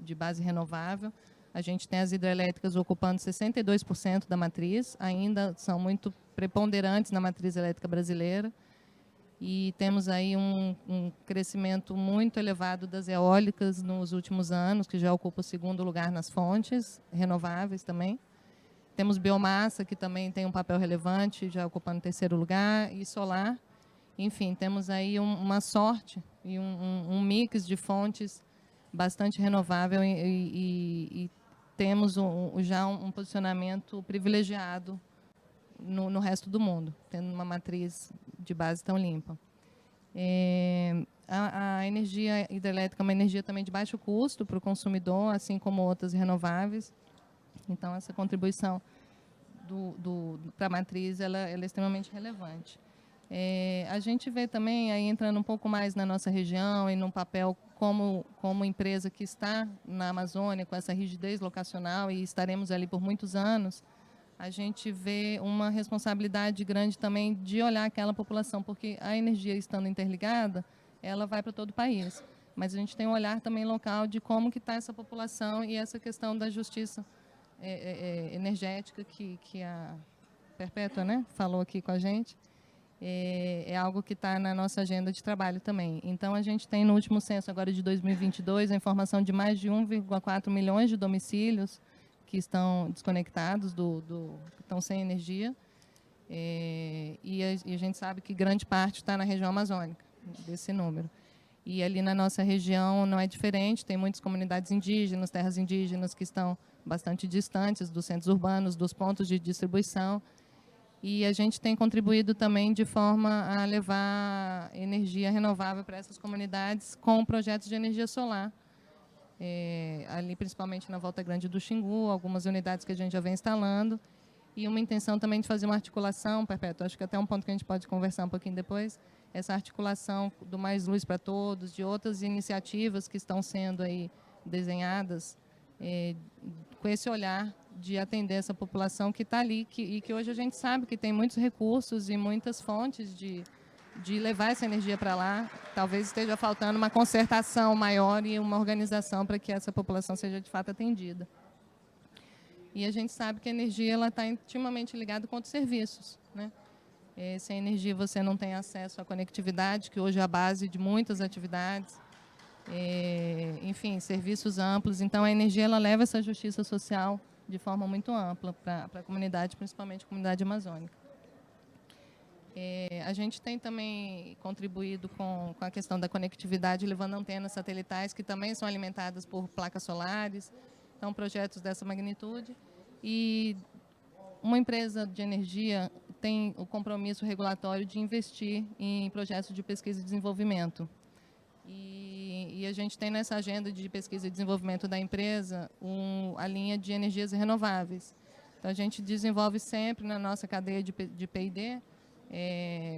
E: de base renovável. A gente tem as hidrelétricas ocupando 62% da matriz, ainda são muito preponderantes na matriz elétrica brasileira. E temos aí um crescimento muito elevado das eólicas nos últimos anos, que já ocupa o 2º lugar nas fontes renováveis também. Temos biomassa, que também tem um papel relevante, já ocupando o 3º lugar, e solar. Enfim, temos aí uma sorte e um mix de fontes bastante renovável e temos já um posicionamento privilegiado no resto do mundo, tendo uma matriz de base tão limpa. A energia hidrelétrica é uma energia também de baixo custo para o consumidor, assim como outras renováveis. Então, essa contribuição para a matriz ela é extremamente relevante. A gente vê também, aí entrando um pouco mais na nossa região e no papel como empresa que está na Amazônia, com essa rigidez locacional, e estaremos ali por muitos anos, a gente vê uma responsabilidade grande também de olhar aquela população, porque a energia estando interligada, ela vai para todo o país. Mas a gente tem um olhar também local de como que está essa população e essa questão da justiça energética que a Perpétua, né, falou aqui com a gente. É algo que está na nossa agenda de trabalho também. Então, a gente tem no último censo, agora de 2022, a informação de mais de 1,4 milhões de domicílios que estão desconectados, que estão sem energia. E a gente sabe que grande parte está na região amazônica, desse número. E ali na nossa região não é diferente, tem muitas comunidades indígenas, terras indígenas que estão bastante distantes dos centros urbanos, dos pontos de distribuição. E a gente tem contribuído também de forma a levar energia renovável para essas comunidades com projetos de energia solar. Ali principalmente na Volta Grande do Xingu, algumas unidades que a gente já vem instalando, e uma intenção também de fazer uma articulação, Perpétua, acho que até um ponto que a gente pode conversar um pouquinho depois, essa articulação do Mais Luz para Todos, de outras iniciativas que estão sendo aí desenhadas, com esse olhar de atender essa população que está ali, e que hoje a gente sabe que tem muitos recursos e muitas fontes de levar essa energia para lá. Talvez esteja faltando uma concertação maior e uma organização para que essa população seja de fato atendida. E a gente sabe que a energia está intimamente ligada com outros serviços, né? Sem energia você não tem acesso à conectividade, que hoje é a base de muitas atividades. Enfim, serviços amplos. Então, a energia ela leva essa justiça social de forma muito ampla para a comunidade, principalmente a comunidade amazônica. A gente tem também contribuído com a questão da conectividade, levando antenas satelitais que também são alimentadas por placas solares, então projetos dessa magnitude. E uma empresa de energia tem o compromisso regulatório de investir em projetos de pesquisa e desenvolvimento. E a gente tem nessa agenda de pesquisa e desenvolvimento da empresa a linha de energias renováveis. Então, a gente desenvolve sempre na nossa cadeia de P&D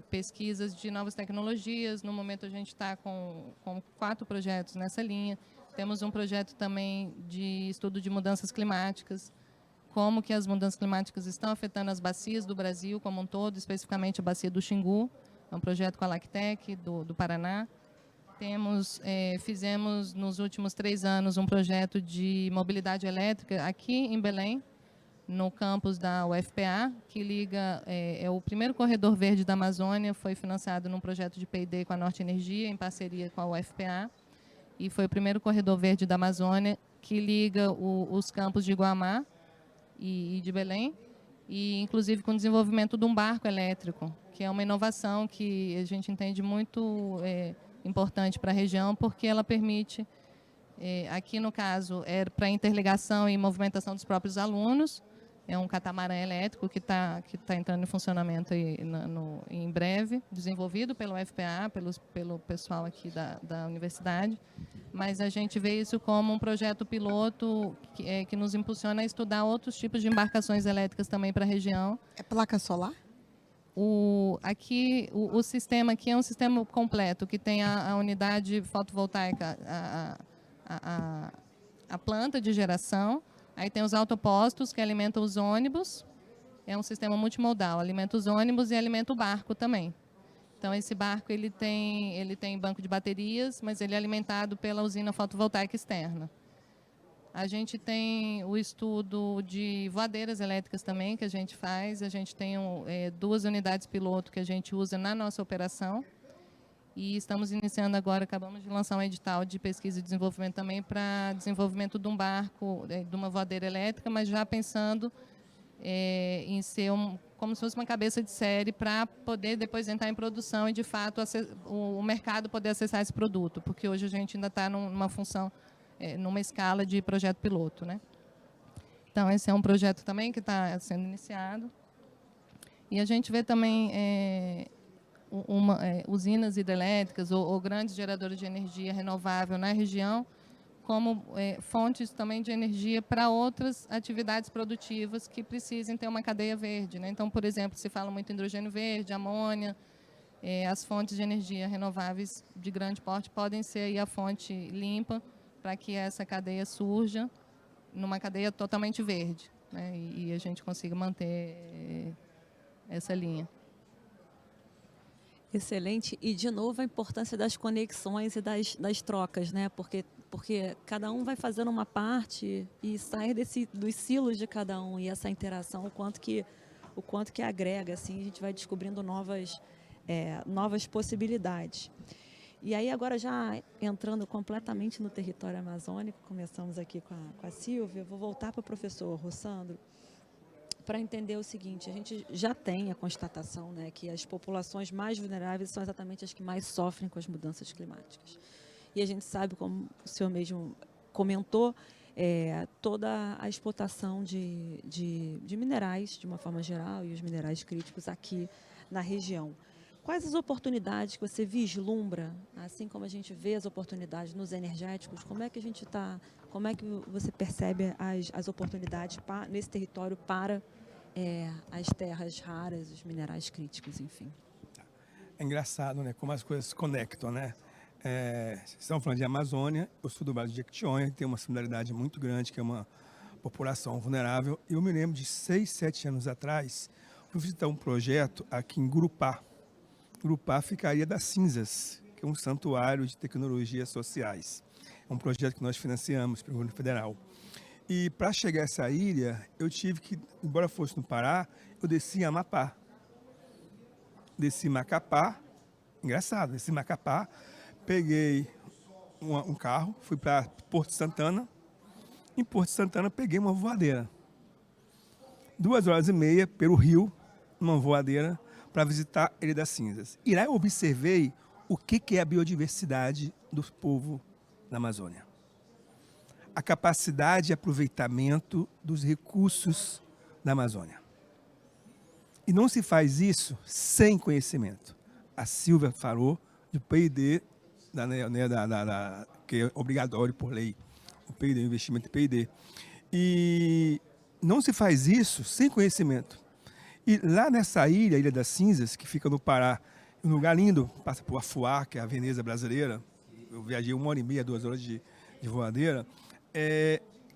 E: pesquisas de novas tecnologias. No momento, a gente está com 4 projetos nessa linha. Temos um projeto também de estudo de mudanças climáticas, como que as mudanças climáticas estão afetando as bacias do Brasil como um todo, especificamente a bacia do Xingu. É um projeto com a Lactec, do Paraná. Fizemos, nos últimos 3 anos, um projeto de mobilidade elétrica aqui em Belém, no campus da UFPA, que liga, o primeiro corredor verde da Amazônia, foi financiado num projeto de P&D com a Norte Energia, em parceria com a UFPA, e foi o primeiro corredor verde da Amazônia que liga os campos de Guamá e de Belém, e inclusive com o desenvolvimento de um barco elétrico, que é uma inovação que a gente entende muito importante para a região, porque ela permite, aqui no caso, para interligação e movimentação dos próprios alunos. É um catamarã elétrico que tá entrando em funcionamento aí em breve, desenvolvido pelo UFPA, pelo pessoal aqui da universidade. Mas a gente vê isso como um projeto piloto que nos impulsiona a estudar outros tipos de embarcações elétricas também para a região.
C: É placa solar?
E: O sistema aqui é um sistema completo, que tem a unidade fotovoltaica, a planta de geração. Aí tem os autopostos que alimentam os ônibus, é um sistema multimodal, alimenta os ônibus e alimenta o barco também. Então, esse barco ele tem banco de baterias, mas ele é alimentado pela usina fotovoltaica externa. A gente tem o estudo de voadeiras elétricas também, que a gente faz. A gente tem 2 unidades piloto que a gente usa na nossa operação. E estamos iniciando agora, acabamos de lançar um edital de pesquisa e desenvolvimento também para desenvolvimento de um barco, de uma voadeira elétrica, mas já pensando em ser como se fosse uma cabeça de série para poder depois entrar em produção e, de fato, o mercado poder acessar esse produto, porque hoje a gente ainda está numa função, numa escala de projeto piloto, né? Então, esse é um projeto também que está sendo iniciado. E a gente vê também usinas hidrelétricas ou grandes geradores de energia renovável na região como fontes também de energia para outras atividades produtivas que precisem ter uma cadeia verde, né? Então, por exemplo, se fala muito em hidrogênio verde, amônia, as fontes de energia renováveis de grande porte podem ser aí a fonte limpa para que essa cadeia surja numa cadeia totalmente verde, né? E a gente consiga manter essa linha.
A: Excelente. E, de novo, a importância das conexões e das trocas, né? Porque cada um vai fazendo uma parte e sai dos silos de cada um. E essa interação, o quanto que agrega, assim, a gente vai descobrindo novas possibilidades. E aí, agora, já entrando completamente no território amazônico, começamos aqui com a Silvia, vou voltar para o professor Rossandro, para entender o seguinte: a gente já tem a constatação, né, que as populações mais vulneráveis são exatamente as que mais sofrem com as mudanças climáticas. E a gente sabe, como o senhor mesmo comentou, toda a explotação de minerais, de uma forma geral, e os minerais críticos aqui na região. Quais as oportunidades que você vislumbra, assim como a gente vê as oportunidades nos energéticos, como é que você percebe as oportunidades nesse território para as terras raras, os minerais críticos, enfim?
B: É engraçado, né, como as coisas se conectam, né? Estamos falando de Amazônia, eu sou do Vale de Jequitinhonha, tem uma similaridade muito grande, que é uma população vulnerável. Eu me lembro de 6, 7 anos atrás, fui visitar um projeto aqui em Gurupá. Gurupá ficaria das cinzas, que é um santuário de tecnologias sociais. É um projeto que nós financiamos pelo governo federal. E para chegar a essa ilha, eu tive que, embora fosse no Pará, eu desci em Amapá. Desci em Macapá, engraçado, desci em Macapá, peguei um carro, fui para Porto Santana. Em Porto Santana, peguei uma voadeira. 2 horas e meia pelo rio, uma voadeira, para visitar a Ilha das Cinzas. E lá eu observei o que é a biodiversidade do povo da Amazônia. A capacidade de aproveitamento dos recursos da Amazônia. E não se faz isso sem conhecimento. A Silvia falou do P&D, que é obrigatório por lei, o P&D, o investimento em P&D. E não se faz isso sem conhecimento. E lá nessa ilha, a Ilha das Cinzas, que fica no Pará, um lugar lindo, passa por Afuá, que é a Veneza brasileira, eu viajei 1h30, 2 horas de voadeira,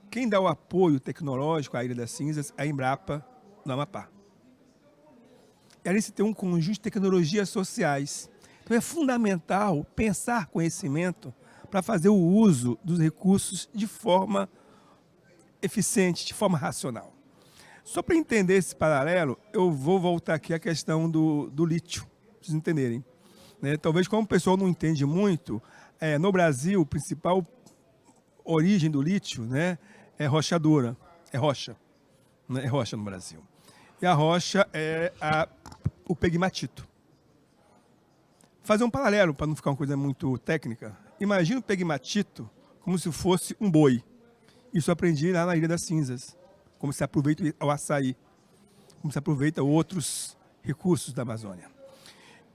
B: quem dá o apoio tecnológico à Ilha das Cinzas é a Embrapa, no Amapá. E ali se tem um conjunto de tecnologias sociais. Então é fundamental pensar conhecimento para fazer o uso dos recursos de forma eficiente, de forma racional. Só para entender esse paralelo, eu vou voltar aqui à questão do lítio, para vocês entenderem. Né? Talvez como o pessoal não entende muito, no Brasil, a principal origem do lítio, né, é rochadora, é rocha. Né? É rocha no Brasil. E a rocha é o pegmatito. Fazer um paralelo, para não ficar uma coisa muito técnica. Imagina o pegmatito como se fosse um boi. Isso eu aprendi lá na Ilha das Cinzas. Como se aproveita o açaí. Como se aproveita outros recursos da Amazônia.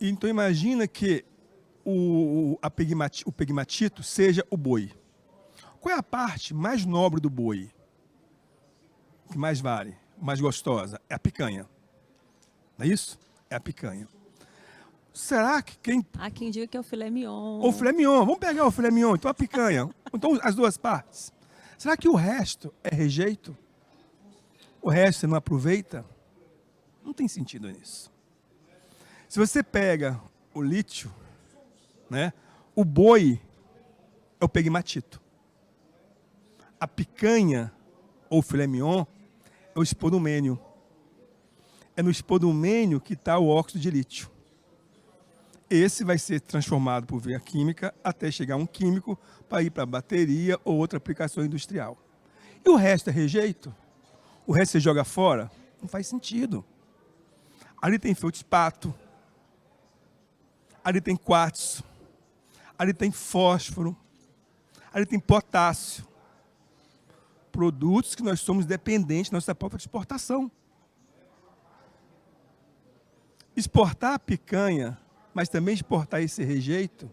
B: Então imagina que o pegmatito seja o boi. Qual é a parte mais nobre do boi? Que mais vale? Mais gostosa? É a picanha. Não é isso? É a picanha. Será que quem...
A: Há quem diga que é o filé mignon.
B: Ou filé mignon. Vamos pegar o filé mignon, então a picanha. Então as duas partes. Será que o resto é rejeito? O resto você não aproveita? Não tem sentido nisso. Se você pega o lítio, né, o boi é o pegmatito. A picanha, ou filé mignon, é o espodumênio. É no espodumênio que está o óxido de lítio. Esse vai ser transformado por via química até chegar um químico para ir para bateria ou outra aplicação industrial. E o resto é rejeito? O resto você joga fora? Não faz sentido. Ali tem feldspato, ali tem quartzo, ali tem fósforo, ali tem potássio. Produtos que nós somos dependentes da nossa própria exportação. Exportar a picanha, mas também exportar esse rejeito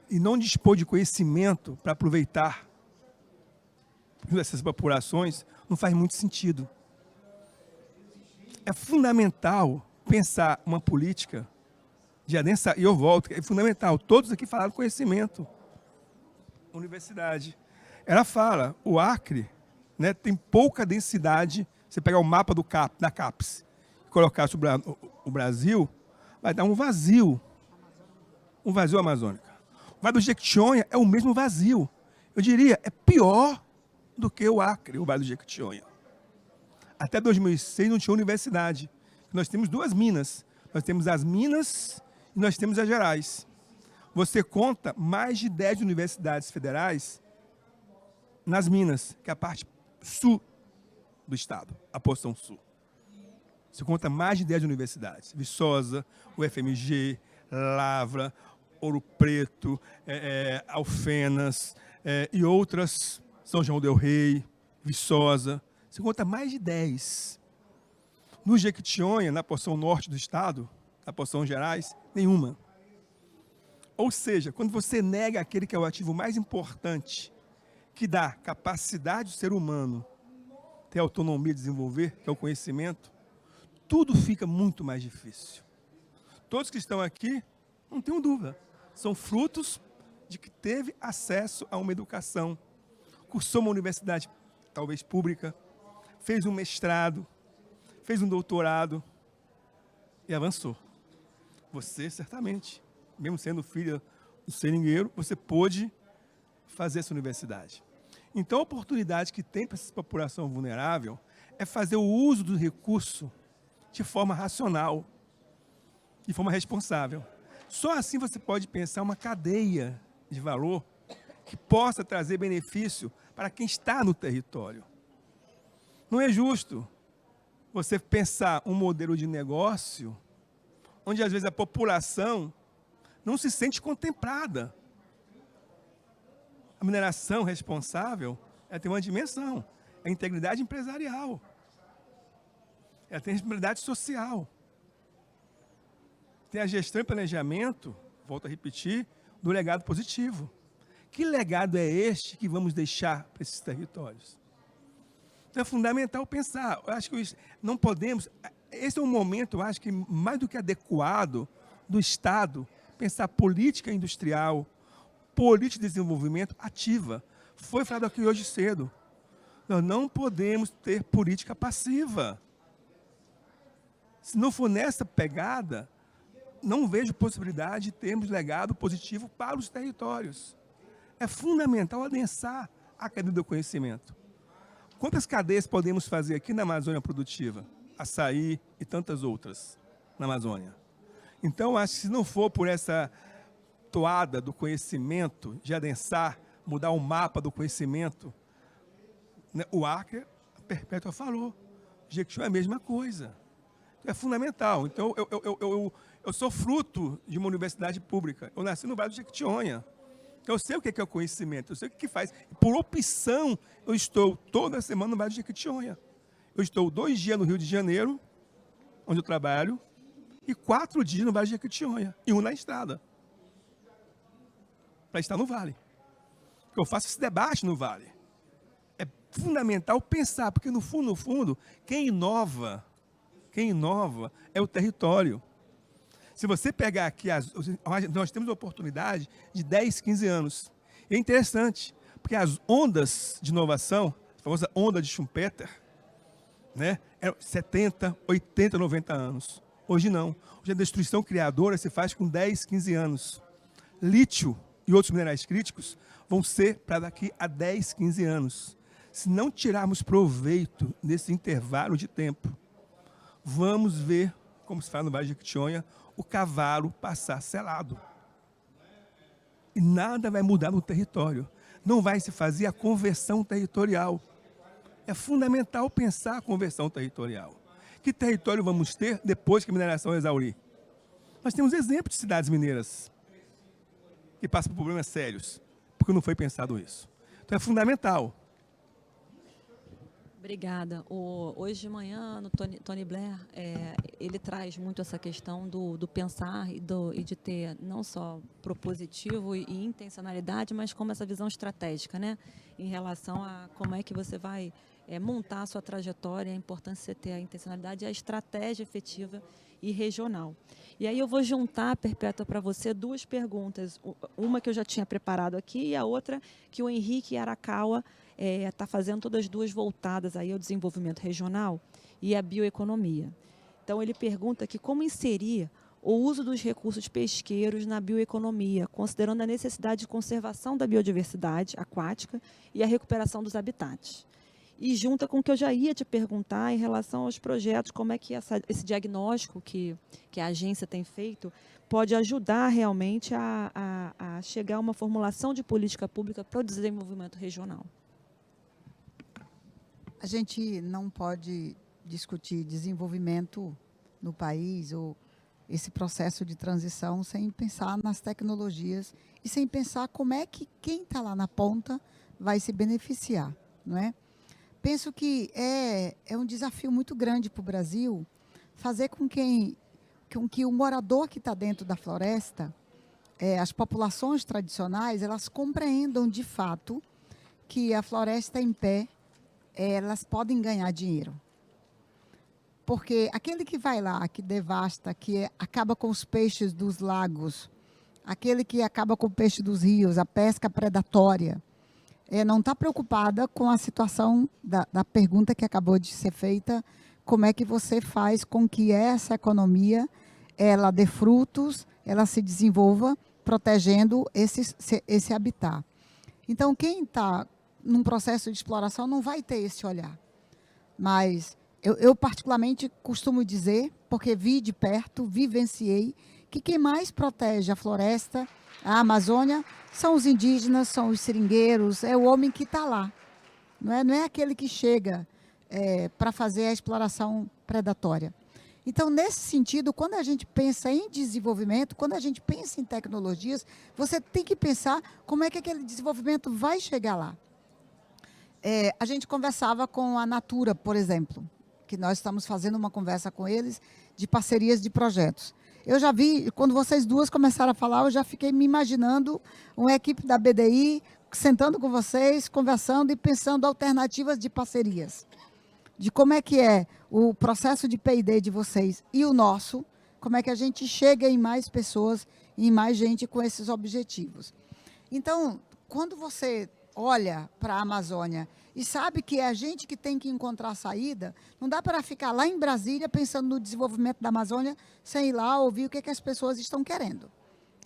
B: e não dispor de conhecimento para aproveitar essas populações, não faz muito sentido. É fundamental pensar uma política de adensa, e eu volto, é fundamental, todos aqui falaram conhecimento. Universidade. Ela fala, o Acre, né, tem pouca densidade, você pegar o mapa da CAPES e colocar sobre o Brasil, vai dar um vazio amazônico. O Vale do Jequitinhonha é o mesmo vazio. Eu diria, é pior do que o Acre, o Vale do Jequitinhonha. Até 2006 não tinha universidade. Nós temos 2 minas. Nós temos as Minas e nós temos as Gerais. Você conta mais de 10 universidades federais nas Minas, que é a parte sul do estado, a porção sul. Você conta mais de 10 universidades. Viçosa, UFMG, Lavra, Ouro Preto, Alfenas e outras, São João del Rei, Viçosa. Você conta mais de 10. No Jequitinhonha, na porção norte do estado, na porção Gerais, nenhuma. Ou seja, quando você nega aquele que é o ativo mais importante, que dá capacidade do ser humano ter autonomia de desenvolver, que é o conhecimento, tudo fica muito mais difícil. Todos que estão aqui, não tenho dúvida, são frutos de que teve acesso a uma educação, cursou uma universidade, talvez pública, fez um mestrado, fez um doutorado e avançou. Você, certamente, mesmo sendo filha do seringueiro, você pôde fazer essa universidade. Então, a oportunidade que tem para essa população vulnerável é fazer o uso do recurso de forma racional, de forma responsável. Só assim você pode pensar uma cadeia de valor que possa trazer benefício para quem está no território. Não é justo você pensar um modelo de negócio onde às vezes a população não se sente contemplada. A mineração responsável, ela tem uma dimensão, a integridade empresarial. Ela tem a responsabilidade social. Tem a gestão e planejamento, volto a repetir, do legado positivo. Que legado é este que vamos deixar para esses territórios? Então é fundamental pensar. Eu acho que não podemos... Esse é um momento, eu acho que mais do que adequado do Estado pensar política industrial, política de desenvolvimento ativa. Foi falado aqui hoje cedo. Nós não podemos ter política passiva. Se não for nessa pegada, não vejo possibilidade de termos legado positivo para os territórios. É fundamental adensar a cadeia do conhecimento. Quantas cadeias podemos fazer aqui na Amazônia Produtiva? Açaí e tantas outras na Amazônia. Então, acho que se não for por essa toada do conhecimento, de adensar, mudar o mapa do conhecimento, né? O Acre, a Perpétua falou, Jequitinhonha é a mesma coisa. Então, é fundamental. Então, eu sou fruto de uma universidade pública. Eu nasci no Vale do Jequitinhonha. Então, eu sei o que é o conhecimento, eu sei o que faz. Por opção, eu estou toda semana no Vale do Jequitinhonha. Eu estou 2 dias no Rio de Janeiro, onde eu trabalho, e 4 dias no Vale de Jequitinhonha, e 1 na estrada, para estar no Vale. Porque eu faço esse debate no Vale. É fundamental pensar, porque no fundo, quem inova é o território. Se você pegar aqui, nós temos a oportunidade de 10, 15 anos. E é interessante, porque as ondas de inovação, a famosa onda de Schumpeter, né, eram 70, 80, 90 anos. Hoje não. Hoje a destruição criadora se faz com 10, 15 anos. Lítio e outros minerais críticos vão ser para daqui a 10, 15 anos. Se não tirarmos proveito nesse intervalo de tempo, vamos ver, como se fala no Vale de Jequitinhonha, o cavalo passar selado. E nada vai mudar no território. Não vai se fazer a conversão territorial. É fundamental pensar a conversão territorial. Que território vamos ter depois que a mineração exaurir? Nós temos exemplos de cidades mineiras que passam por problemas sérios, porque não foi pensado isso. Então é fundamental.
A: Obrigada. Hoje de manhã, no Tony Blair, ele traz muito essa questão do pensar e de ter não só propositivo e intencionalidade, mas como essa visão estratégica, né? Em relação a como é que você vai montar a sua trajetória, a importância de você ter a intencionalidade e a estratégia efetiva e regional. E aí eu vou juntar, Perpétua, para você 2 perguntas. Uma que eu já tinha preparado aqui e a outra que o Henrique Arakawa está fazendo, todas as 2 voltadas aí ao desenvolvimento regional e à bioeconomia. Então, ele pergunta aqui como inserir o uso dos recursos pesqueiros na bioeconomia, considerando a necessidade de conservação da biodiversidade aquática e a recuperação dos habitats. E junta com o que eu já ia te perguntar em relação aos projetos, como é que esse diagnóstico que a agência tem feito pode ajudar realmente a chegar a uma formulação de política pública para o desenvolvimento regional.
C: A gente não pode discutir desenvolvimento no país ou esse processo de transição sem pensar nas tecnologias e sem pensar como é que quem está lá na ponta vai se beneficiar, não é? Penso que é um desafio muito grande para o Brasil fazer com que o morador que está dentro da floresta, as populações tradicionais, elas compreendam de fato que a floresta em pé, elas podem ganhar dinheiro. Porque aquele que vai lá, que devasta, que acaba com os peixes dos lagos, aquele que acaba com o peixe dos rios, a pesca predatória, não está preocupada com a situação da pergunta que acabou de ser feita, como é que você faz com que essa economia ela dê frutos, ela se desenvolva, protegendo esse habitat. Então, quem está num processo de exploração não vai ter esse olhar. Mas eu particularmente costumo dizer, porque vi de perto, vivenciei, que quem mais protege a floresta, a Amazônia, são os indígenas, são os seringueiros, é o homem que está lá. Não é aquele que chega para fazer a exploração predatória. Então, nesse sentido, quando a gente pensa em desenvolvimento, quando a gente pensa em tecnologias, você tem que pensar como é que aquele desenvolvimento vai chegar lá. A gente conversava com a Natura, por exemplo, que nós estamos fazendo uma conversa com eles de parcerias de projetos. Eu já vi, quando vocês duas começaram a falar, eu já fiquei me imaginando uma equipe da BDI sentando com vocês, conversando e pensando alternativas de parcerias. De como é que é o processo de P&D de vocês e o nosso, como é que a gente chega em mais pessoas, em mais gente com esses objetivos. Então, quando você olha para a Amazônia e sabe que é a gente que tem que encontrar saída, não dá para ficar lá em Brasília pensando no desenvolvimento da Amazônia sem ir lá ouvir o que as pessoas estão querendo.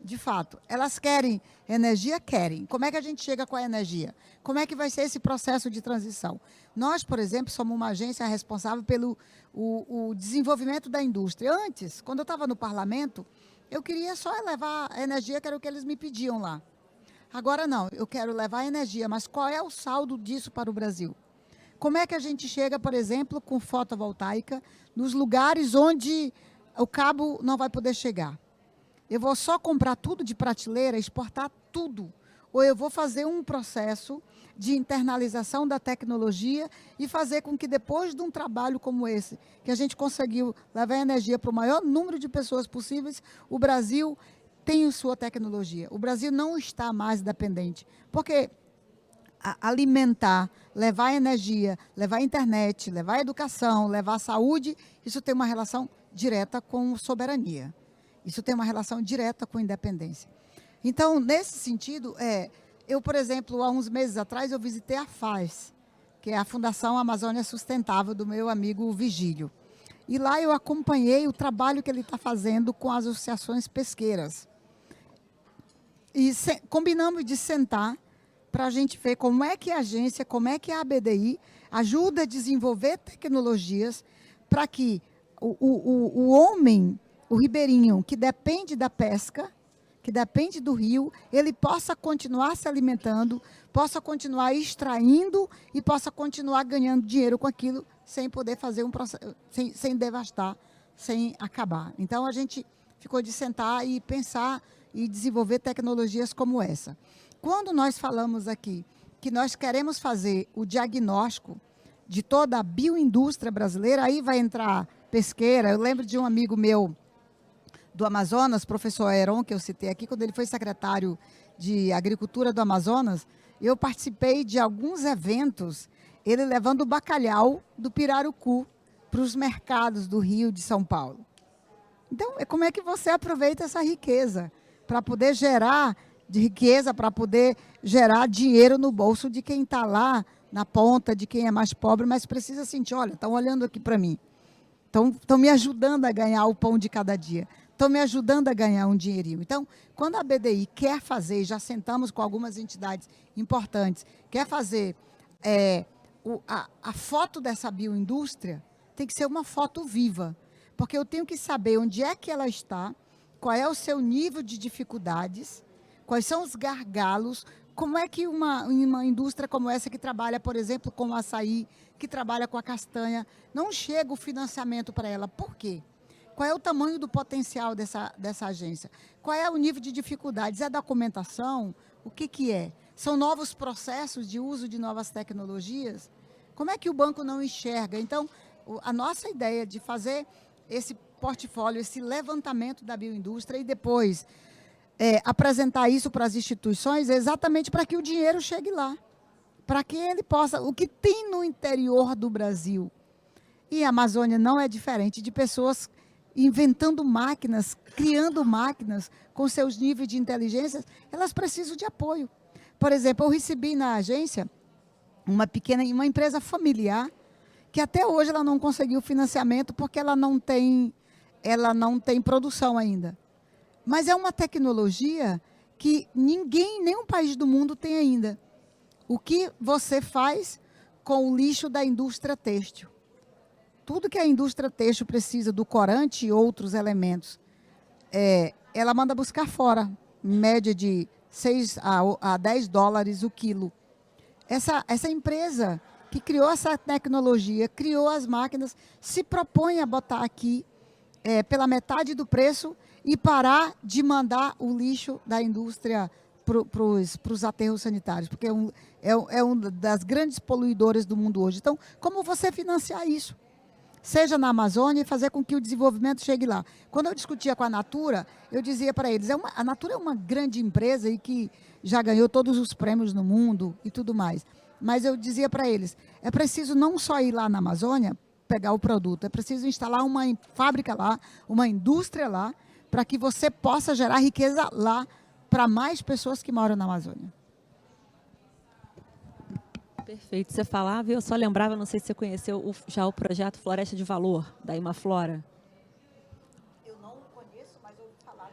C: De fato, elas querem energia? Querem. Como é que a gente chega com a energia? Como é que vai ser esse processo de transição? Nós, por exemplo, somos uma agência responsável pelo o desenvolvimento da indústria. Antes, quando eu estava no parlamento, eu queria só levar a energia, que era o que eles me pediam lá. Agora não, eu quero levar a energia, mas qual é o saldo disso para o Brasil? Como é que a gente chega, por exemplo, com fotovoltaica nos lugares onde o cabo não vai poder chegar? Eu vou só comprar tudo de prateleira, exportar tudo? Ou eu vou fazer um processo de internalização da tecnologia e fazer com que depois de um trabalho como esse, que a gente conseguiu levar energia para o maior número de pessoas possíveis, o Brasil tem sua tecnologia. O Brasil não está mais dependente, porque alimentar, levar energia, levar internet, levar educação, levar saúde, isso tem uma relação direta com soberania. Isso tem uma relação direta com independência. Então, nesse sentido, eu, por exemplo, há uns meses atrás, eu visitei a FAES, que é a Fundação Amazônia Sustentável do meu amigo Vigílio. E lá eu acompanhei o trabalho que ele está fazendo com as associações pesqueiras. E combinamos de sentar para a gente ver como é que a agência, como é que a ABDI ajuda a desenvolver tecnologias para que o homem, o ribeirinho, que depende da pesca, que depende do rio, ele possa continuar se alimentando, possa continuar extraindo e possa continuar ganhando dinheiro com aquilo sem poder fazer um processo, sem devastar, sem acabar. Então, a gente ficou de sentar e pensar e desenvolver tecnologias como essa. Quando nós falamos aqui que nós queremos fazer o diagnóstico de toda a bioindústria brasileira, aí vai entrar pesqueira. Eu lembro de um amigo meu do Amazonas, professor Heron, que eu citei aqui, quando ele foi secretário de Agricultura do Amazonas, eu participei de alguns eventos, ele levando o bacalhau do pirarucu para os mercados do Rio de São Paulo. Então, como é que você aproveita essa riqueza para poder gerar de riqueza, para poder gerar dinheiro no bolso de quem está lá na ponta, de quem é mais pobre, mas precisa sentir, olha, estão olhando aqui para mim, estão me ajudando a ganhar o pão de cada dia, estão me ajudando a ganhar um dinheirinho. Então, quando a BDI quer fazer, já sentamos com algumas entidades importantes, quer fazer a foto dessa bioindústria, tem que ser uma foto viva, porque eu tenho que saber onde é que ela está, qual é o seu nível de dificuldades, quais são os gargalos, como é que uma indústria como essa que trabalha, por exemplo, com o açaí, que trabalha com a castanha, não chega o financiamento para ela. Por quê? Qual é o tamanho do potencial dessa agência? Qual é o nível de dificuldades? É documentação? O que é? São novos processos de uso de novas tecnologias? Como é que o banco não enxerga? Então, a nossa ideia de fazer esse portfólio, esse levantamento da bioindústria e depois apresentar isso para as instituições é exatamente para que o dinheiro chegue lá, para que ele possa, o que tem no interior do Brasil. E a Amazônia não é diferente de pessoas inventando máquinas, criando máquinas com seus níveis de inteligência, elas precisam de apoio. Por exemplo, eu recebi na agência uma empresa familiar que até hoje ela não conseguiu financiamento porque ela não tem produção ainda. Mas é uma tecnologia que nenhum país do mundo tem ainda. O que você faz com o lixo da indústria têxtil? Tudo que a indústria têxtil precisa do corante e outros elementos, ela manda buscar fora, em média de 6 a 10 dólares o quilo. Essa empresa que criou essa tecnologia, criou as máquinas, se propõe a botar aqui pela metade do preço e parar de mandar o lixo da indústria para os aterros sanitários, porque é uma das grandes poluidoras do mundo hoje. Então, como você financiar isso? Seja na Amazônia e fazer com que o desenvolvimento chegue lá. Quando eu discutia com a Natura, eu dizia para eles, a Natura é uma grande empresa e que já ganhou todos os prêmios no mundo e tudo mais. Mas eu dizia para eles, é preciso não só ir lá na Amazônia, pegar o produto, é preciso instalar uma fábrica lá, uma indústria lá, para que você possa gerar riqueza lá para mais pessoas que moram na Amazônia.
A: Perfeito. Você falava, eu só lembrava, não sei se você conheceu já o projeto Floresta de Valor, da Imaflora.
C: Eu não conheço, mas eu ouvi falar.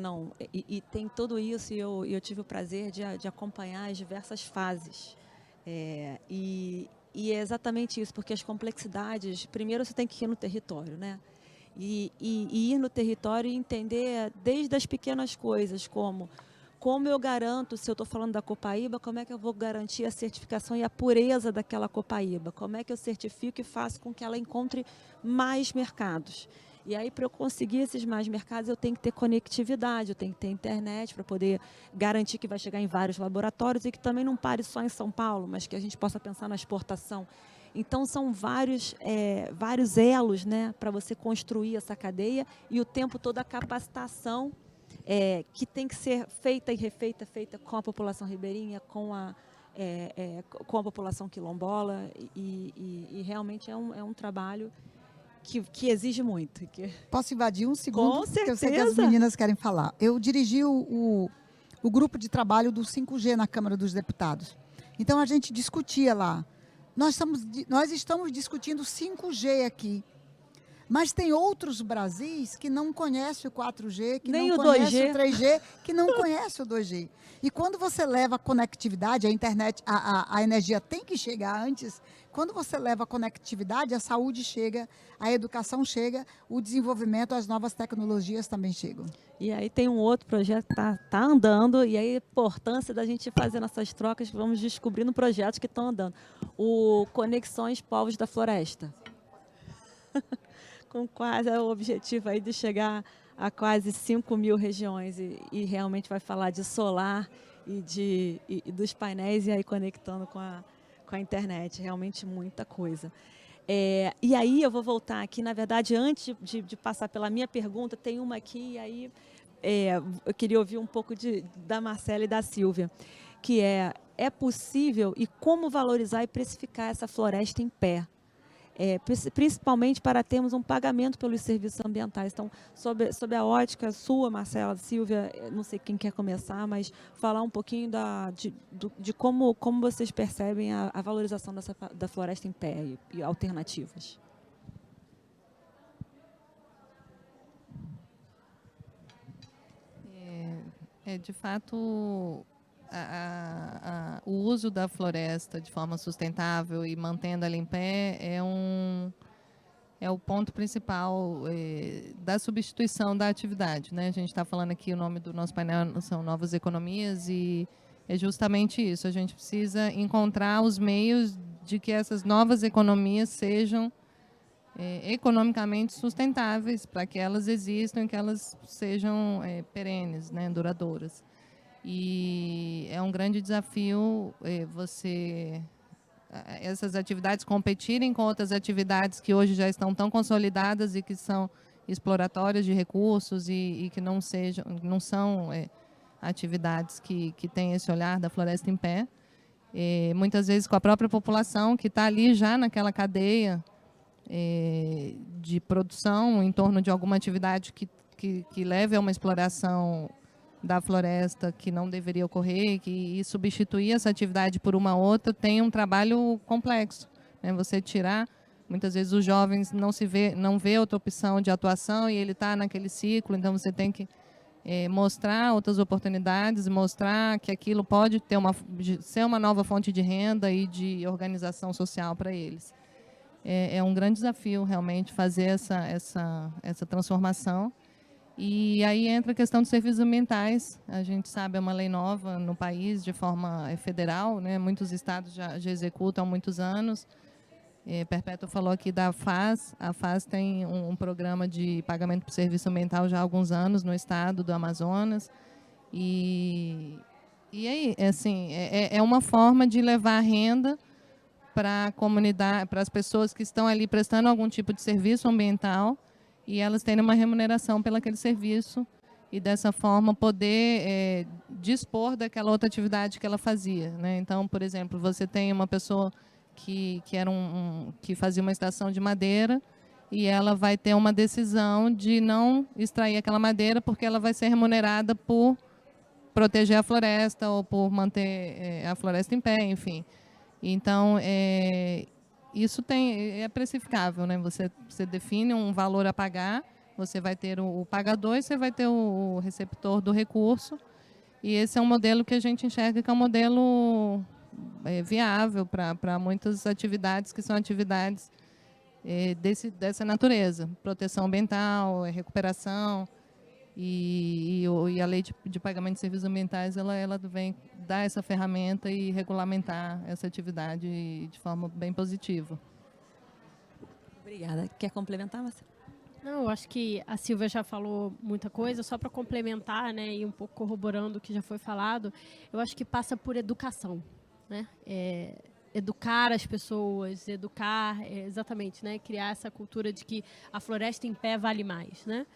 A: Não. E tem tudo isso, e eu tive o prazer de acompanhar as diversas fases. E é exatamente isso, porque as complexidades, primeiro você tem que ir no território, né? E ir no território e entender desde as pequenas coisas, como eu garanto, se eu estou falando da copaíba, como é que eu vou garantir a certificação e a pureza daquela copaíba? Como é que eu certifico e faço com que ela encontre mais mercados? E aí, para eu conseguir esses mais mercados, eu tenho que ter conectividade, eu tenho que ter internet para poder garantir que vai chegar em vários laboratórios e que também não pare só em São Paulo, mas que a gente possa pensar na exportação. Então, são vários elos, né, para você construir essa cadeia e o tempo todo a capacitação que tem que ser feita e refeita, feita com a população ribeirinha, com a população quilombola e realmente é um trabalho que exige muito.
C: Posso invadir um segundo?
A: Com certeza.
C: Porque eu sei que as meninas querem falar. Eu dirigi o grupo de trabalho do 5G na Câmara dos Deputados. Então, a gente discutia lá. Nós estamos discutindo 5G aqui. Mas tem outros Brasis que não conhecem o 4G, que
A: nem
C: não
A: o
C: conhecem
A: 2G.
C: o 3G, que não conhecem o 2G. E quando você leva a conectividade, a internet, a energia tem que chegar antes. Quando você leva a conectividade, a saúde chega, a educação chega, o desenvolvimento, as novas tecnologias também chegam.
A: E aí tem um outro projeto que tá andando, e aí a importância da gente fazer essas trocas, vamos descobrindo projetos que estão andando. O Conexões Povos da Floresta. Com quase o objetivo aí de chegar a quase 5.000 regiões e realmente vai falar de solar e dos painéis e aí conectando com a internet, realmente muita coisa. E aí eu vou voltar aqui, na verdade, antes de passar pela minha pergunta, tem uma aqui, e aí eu queria ouvir um pouco da Marcela e da Silvia, que é possível e como valorizar e precificar essa floresta em pé? Principalmente para termos um pagamento pelos serviços ambientais. Então, sob a ótica sua, Marcela, Silvia, não sei quem quer começar, mas falar um pouquinho de como vocês percebem a valorização da floresta em pé e alternativas.
E: De fato, o uso da floresta de forma sustentável e mantendo ela em pé é o ponto principal da substituição da atividade, né? A gente está falando aqui, o nome do nosso painel são Novas Economias, e é justamente isso. A gente precisa encontrar os meios de que essas novas economias sejam economicamente sustentáveis, para que elas existam e que elas sejam perenes, né, duradouras. E é um grande desafio essas atividades competirem com outras atividades que hoje já estão tão consolidadas e que são exploratórias de recursos e que não são atividades que têm esse olhar da floresta em pé. Muitas vezes com a própria população que está ali já naquela cadeia de produção em torno de alguma atividade que leve a uma exploração da floresta que não deveria ocorrer, e substituir essa atividade por uma outra tem um trabalho complexo, né? Você tirar, muitas vezes os jovens não vê outra opção de atuação e ele está naquele ciclo, então você tem que mostrar outras oportunidades, mostrar que aquilo pode ser uma nova fonte de renda e de organização social para eles. É um grande desafio realmente fazer essa transformação. E aí entra a questão dos serviços ambientais. A gente sabe, é uma lei nova no país de forma federal, né? Muitos estados já executam há muitos anos. Perpétua falou aqui da FAS. A FAS tem um programa de pagamento por serviço ambiental já há alguns anos no estado do Amazonas. E aí, assim, é uma forma de levar renda para a comunidade, para as pessoas que estão ali prestando algum tipo de serviço ambiental, e elas terem uma remuneração pelo aquele serviço, e dessa forma poder dispor daquela outra atividade que ela fazia, né? Então, por exemplo, você tem uma pessoa que que fazia uma extração de madeira, e ela vai ter uma decisão de não extrair aquela madeira porque ela vai ser remunerada por proteger a floresta ou por manter a floresta em pé, enfim. Então, isso é precificável, né? Você define um valor a pagar, você vai ter o pagador e você vai ter o receptor do recurso. E esse é um modelo que a gente enxerga que é um modelo viável para muitas atividades que são atividades dessa natureza. Proteção ambiental, recuperação. E a lei de pagamento de serviços ambientais ela vem dar essa ferramenta e regulamentar essa atividade de forma bem positiva.
A: Obrigada. Quer complementar, Marcelo?
D: Não, eu acho que a Silvia já falou muita coisa, só para complementar, né, e um pouco corroborando o que já foi falado, eu acho que passa por educação, né? Educar as pessoas, exatamente, né, criar essa cultura de que a floresta em pé vale mais, né?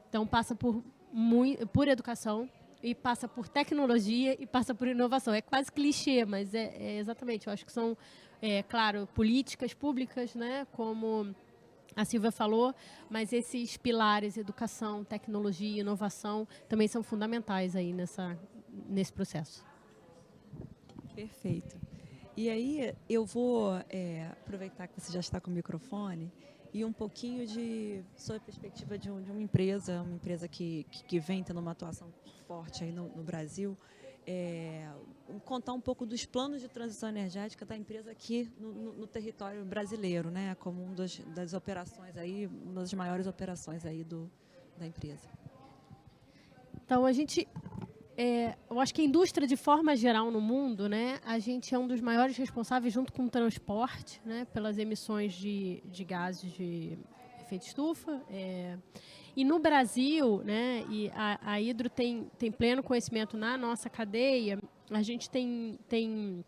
D: Então passa por educação, e passa por tecnologia, e passa por inovação. É quase clichê, mas exatamente, eu acho que são, claro, políticas públicas, né, como a Silvia falou, mas esses pilares, educação, tecnologia e inovação, também são fundamentais aí nesse processo.
A: Perfeito. E aí eu vou aproveitar que você já está com o microfone e um pouquinho sob a perspectiva de uma empresa que vem tendo uma atuação forte aí no Brasil, contar um pouco dos planos de transição energética da empresa aqui no território brasileiro, né, como uma das operações aí, uma das maiores operações aí da empresa.
D: Então eu acho que a indústria de forma geral no mundo, né, a gente é um dos maiores responsáveis junto com o transporte, né, pelas emissões de gases de efeito estufa. E no Brasil, né, e a Hydro tem pleno conhecimento na nossa cadeia, a gente tem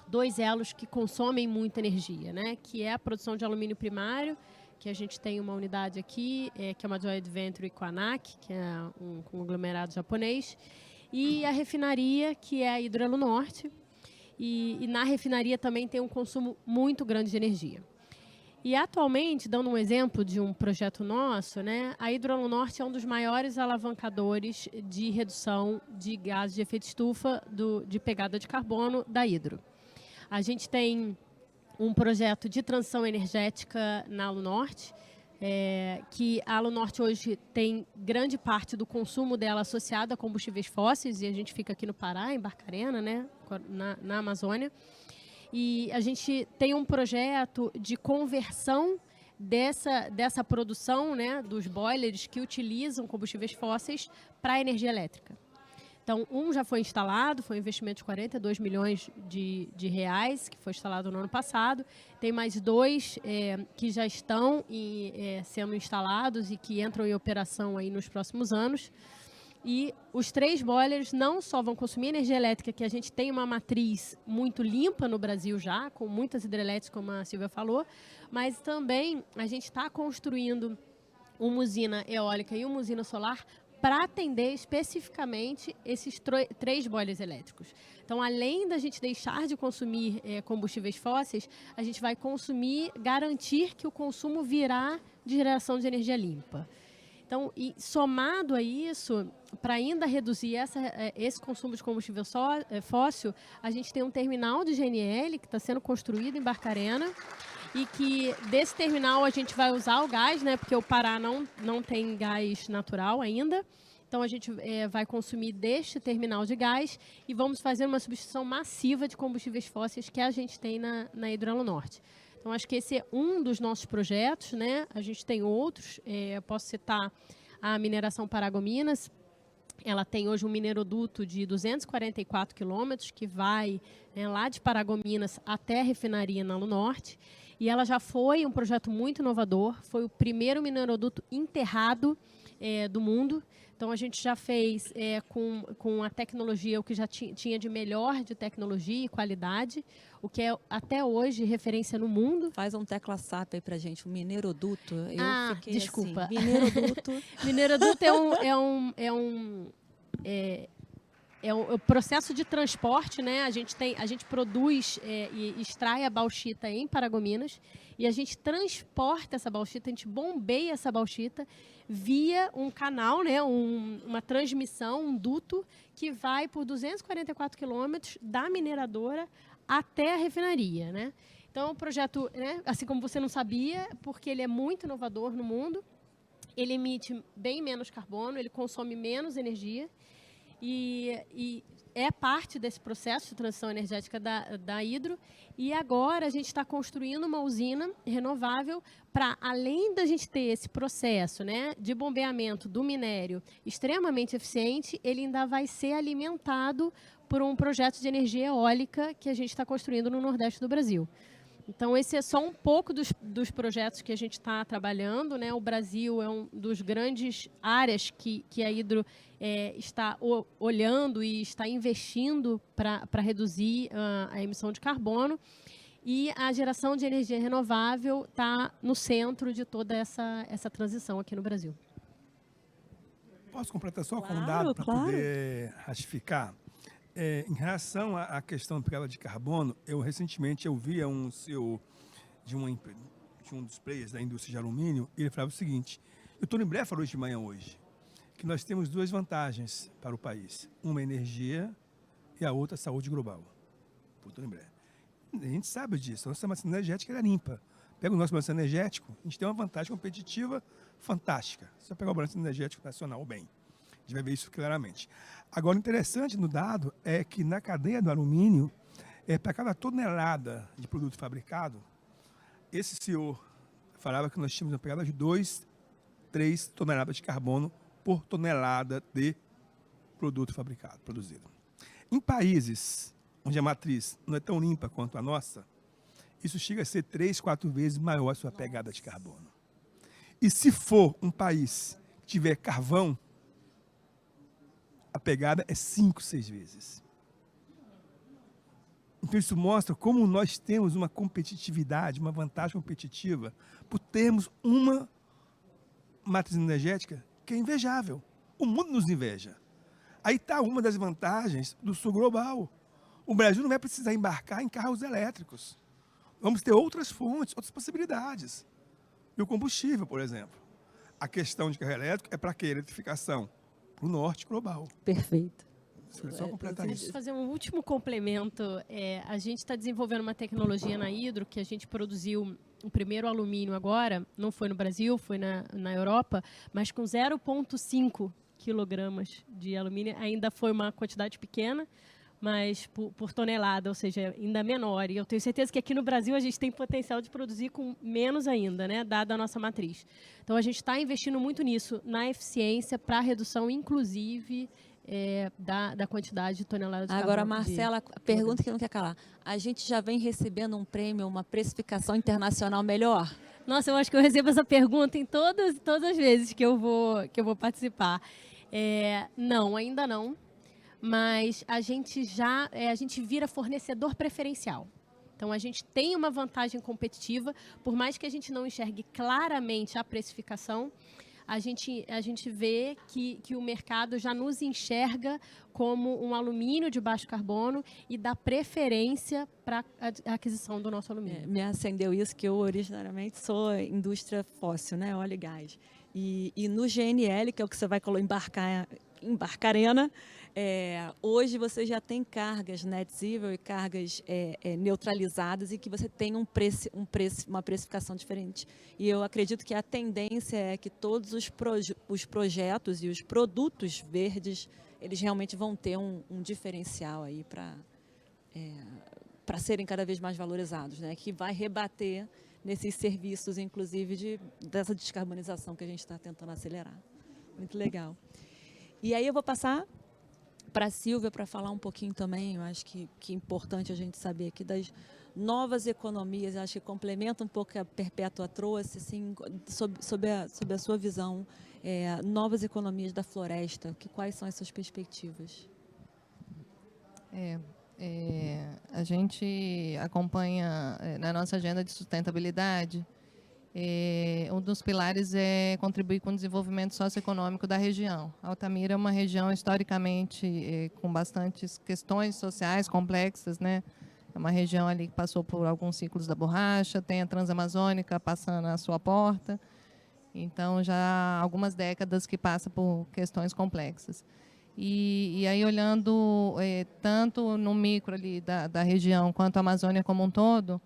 D: dois elos que consomem muita energia, né, que é a produção de alumínio primário, que a gente tem uma unidade aqui, que é uma joint venture com a ANAC, que é um conglomerado japonês, e a refinaria, que é a Hidroalunorte, e na refinaria também tem um consumo muito grande de energia. E atualmente, dando um exemplo de um projeto nosso, né, a Hidroalunorte é um dos maiores alavancadores de redução de gases de efeito estufa de pegada de carbono da Hydro. A gente tem um projeto de transição energética na Alunorte, que a Alunorte hoje tem grande parte do consumo dela associado a combustíveis fósseis, e a gente fica aqui no Pará, em Barcarena, né, na Amazônia. E a gente tem um projeto de conversão dessa produção, né, dos boilers que utilizam combustíveis fósseis para a energia elétrica. Então, um já foi instalado, foi um investimento de 42 milhões de reais, que foi instalado no ano passado. Tem mais dois que já estão sendo instalados e que entram em operação aí nos próximos anos. E os 3 boilers não só vão consumir energia elétrica, que a gente tem uma matriz muito limpa no Brasil já, com muitas hidrelétricas, como a Silvia falou, mas também a gente está construindo uma usina eólica e uma usina solar para atender especificamente esses 3 boilers elétricos. Então, além da gente deixar de consumir combustíveis fósseis, a gente vai garantir que o consumo virá de geração de energia limpa. Então, e somado a isso, para ainda reduzir esse consumo de combustível fóssil, a gente tem um terminal de GNL que está sendo construído em Barcarena, e que desse terminal a gente vai usar o gás, né, porque o Pará não tem gás natural ainda. Então, a gente vai consumir deste terminal de gás e vamos fazer uma substituição massiva de combustíveis fósseis que a gente tem na Hidroalunorte. Então, acho que esse é um dos nossos projetos, né? A gente tem outros, posso citar a mineração Paragominas. Ela tem hoje um mineroduto de 244 quilômetros, que vai lá de Paragominas até a refinaria na Alunorte. e ela já foi um projeto muito inovador, foi o primeiro mineroduto enterrado do mundo. Então, a gente já fez com a tecnologia, o que já tinha de melhor de tecnologia e qualidade, o que é até hoje referência no mundo.
A: Faz um tecla SAP aí pra gente, um mineroduto. Eu fiquei
D: desculpa.
A: Assim, mineroduto.
D: Mineroduto é o processo de transporte, né? A gente produz e extrai a bauxita em Paragominas e a gente transporta essa bauxita, a gente bombeia essa bauxita via um canal, né? Uma transmissão, um duto que vai por 244 quilômetros da mineradora até a refinaria, né? Então, o projeto, né, assim como você não sabia, porque ele é muito inovador no mundo, ele emite bem menos carbono, ele consome menos energia e é parte desse processo de transição energética da Hidro. E agora a gente está construindo uma usina renovável para, além da gente ter esse processo, né, de bombeamento do minério extremamente eficiente, ele ainda vai ser alimentado por um projeto de energia eólica que a gente está construindo no Nordeste do Brasil. Então, esse é só um pouco dos projetos que a gente está trabalhando, né? O Brasil é um dos grandes áreas que a Hidro está olhando e está investindo para reduzir a emissão de carbono. E a geração de energia renovável está no centro de toda essa transição aqui no Brasil.
B: Posso completar só com um
A: Claro,
B: dado para
A: claro.
B: poder ratificar? Em relação à questão da pegada de carbono, recentemente eu via um CEO de um dos players da indústria de alumínio, e ele falava o seguinte: o Tony Blair falou de manhã hoje, que nós temos duas vantagens para o país. Uma é energia e a outra saúde global. Por Tony Blair. A gente sabe disso, a nossa matriz energética é limpa. Pega o nosso balanço energético, a gente tem uma vantagem competitiva fantástica. Se você pegar o balanço energético nacional, bem, a gente vai ver isso claramente. Agora, o interessante no dado é que na cadeia do alumínio, para cada tonelada de produto fabricado, esse senhor falava que nós tínhamos uma pegada de 2, 3 toneladas de carbono por tonelada de produto fabricado, produzido. Em países onde a matriz não é tão limpa quanto a nossa, isso chega a ser 3, 4 vezes maior a sua pegada de carbono. E se for um país que tiver carvão, a pegada é 5, 6 vezes. Então isso mostra como nós temos uma competitividade, uma vantagem competitiva, por termos uma matriz energética que é invejável. O mundo nos inveja. Aí está uma das vantagens do sul global. O Brasil não vai precisar embarcar em carros elétricos. Vamos ter outras fontes, outras possibilidades. E o combustível, por exemplo. A questão de carro elétrico é para que a eletrificação para o norte global.
A: Perfeito.
B: Só completar
D: Deixa eu
B: isso.
D: fazer um último complemento. A gente está desenvolvendo uma tecnologia na Hidro que a gente produziu o primeiro alumínio agora, não foi no Brasil, foi na Europa, mas com 0,5 quilogramas de alumínio. Ainda foi uma quantidade pequena, mas por tonelada, ou seja, ainda menor. E eu tenho certeza que aqui no Brasil a gente tem potencial de produzir com menos ainda, né, dada a nossa matriz. Então, a gente está investindo muito nisso, na eficiência, para a redução, inclusive, da quantidade de toneladas de
A: Agora,
D: carbono.
A: Marcela, a pergunta que não quer calar. A gente já vem recebendo um prêmio, uma precificação internacional melhor?
D: Nossa, eu acho que eu recebo essa pergunta em todas as vezes que eu vou participar. Não, ainda não. Mas a gente vira fornecedor preferencial. Então, a gente tem uma vantagem competitiva, por mais que a gente não enxergue claramente a precificação, a gente vê que o mercado já nos enxerga como um alumínio de baixo carbono e dá preferência para a aquisição do nosso alumínio.
A: Me acendeu isso, que eu originariamente sou indústria fóssil, né, óleo e gás. E no GNL, que é o que você vai embarcar em Barcarena, hoje você já tem cargas net zero e cargas neutralizadas e que você tem uma precificação diferente. E eu acredito que a tendência é que todos os projetos e os produtos verdes, eles realmente vão ter um diferencial aí para serem cada vez mais valorizados, né? Que vai rebater nesses serviços, inclusive, dessa descarbonização que a gente está tentando acelerar. Muito legal. E aí eu vou passar para a Silvia, para falar um pouquinho também, eu acho que é importante a gente saber aqui das novas economias, acho que complementa um pouco o que a Perpétua trouxe, assim, sob a sua visão, novas economias da floresta, quais são as suas perspectivas?
E: A gente acompanha na nossa agenda de sustentabilidade, um dos pilares é contribuir com o desenvolvimento socioeconômico da região. Altamira é uma região historicamente com bastantes questões sociais complexas, né? É uma região ali que passou por alguns ciclos da borracha, tem a Transamazônica passando à sua porta, então já há algumas décadas que passa por questões complexas. E aí, olhando tanto no micro ali da região quanto a Amazônia como um todo,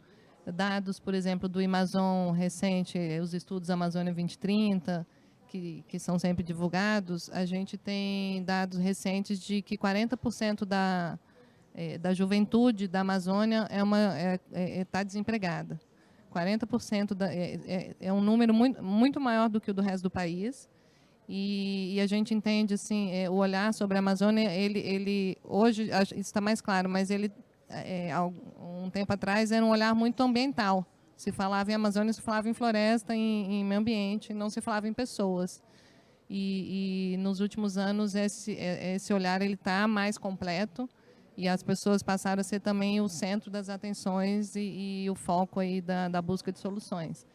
E: dados, por exemplo, do Amazon recente, os estudos Amazônia 2030, que são sempre divulgados, a gente tem dados recentes de que 40% da juventude da Amazônia está desempregada. 40% é um número muito maior do que o do resto do país. E a gente entende assim, o olhar sobre a Amazônia, ele hoje isso está mais claro, mas ele um tempo atrás era um olhar muito ambiental. Se falava em Amazônia, se falava em floresta, em meio ambiente, não se falava em pessoas. E nos últimos anos esse olhar ele está mais completo e as pessoas passaram a ser também o centro das atenções e o foco aí da busca de soluções.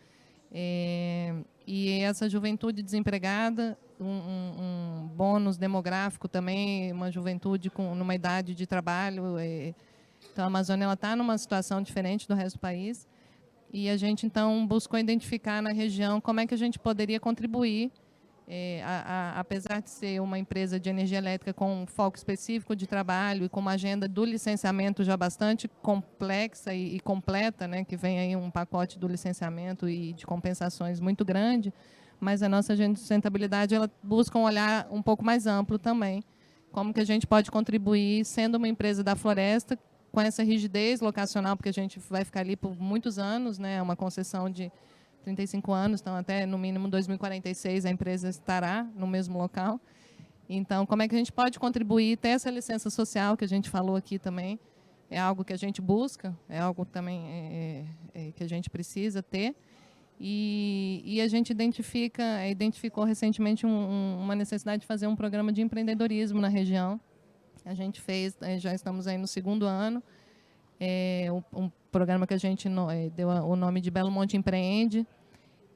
E: E essa juventude desempregada, um bônus demográfico também, uma juventude numa idade de trabalho. Então, a Amazônia está numa situação diferente do resto do país. E a gente, então, buscou identificar na região como é que a gente poderia contribuir, apesar de ser uma empresa de energia elétrica com um foco específico de trabalho e com uma agenda do licenciamento já bastante complexa e completa, né, que vem aí um pacote do licenciamento e de compensações muito grande, mas a nossa agenda de sustentabilidade ela busca um olhar um pouco mais amplo também, como que a gente pode contribuir sendo uma empresa da floresta com essa rigidez locacional, porque a gente vai ficar ali por muitos anos, né, uma concessão de 35 anos, então até no mínimo 2046 a empresa estará no mesmo local. Então, como é que a gente pode contribuir, ter essa licença social que a gente falou aqui também, é algo que a gente busca, é algo também que a gente precisa ter. E a gente identificou recentemente uma necessidade de fazer um programa de empreendedorismo na região. A gente fez, já estamos aí no 2º ano, um programa que a gente deu o nome de Belo Monte Empreende,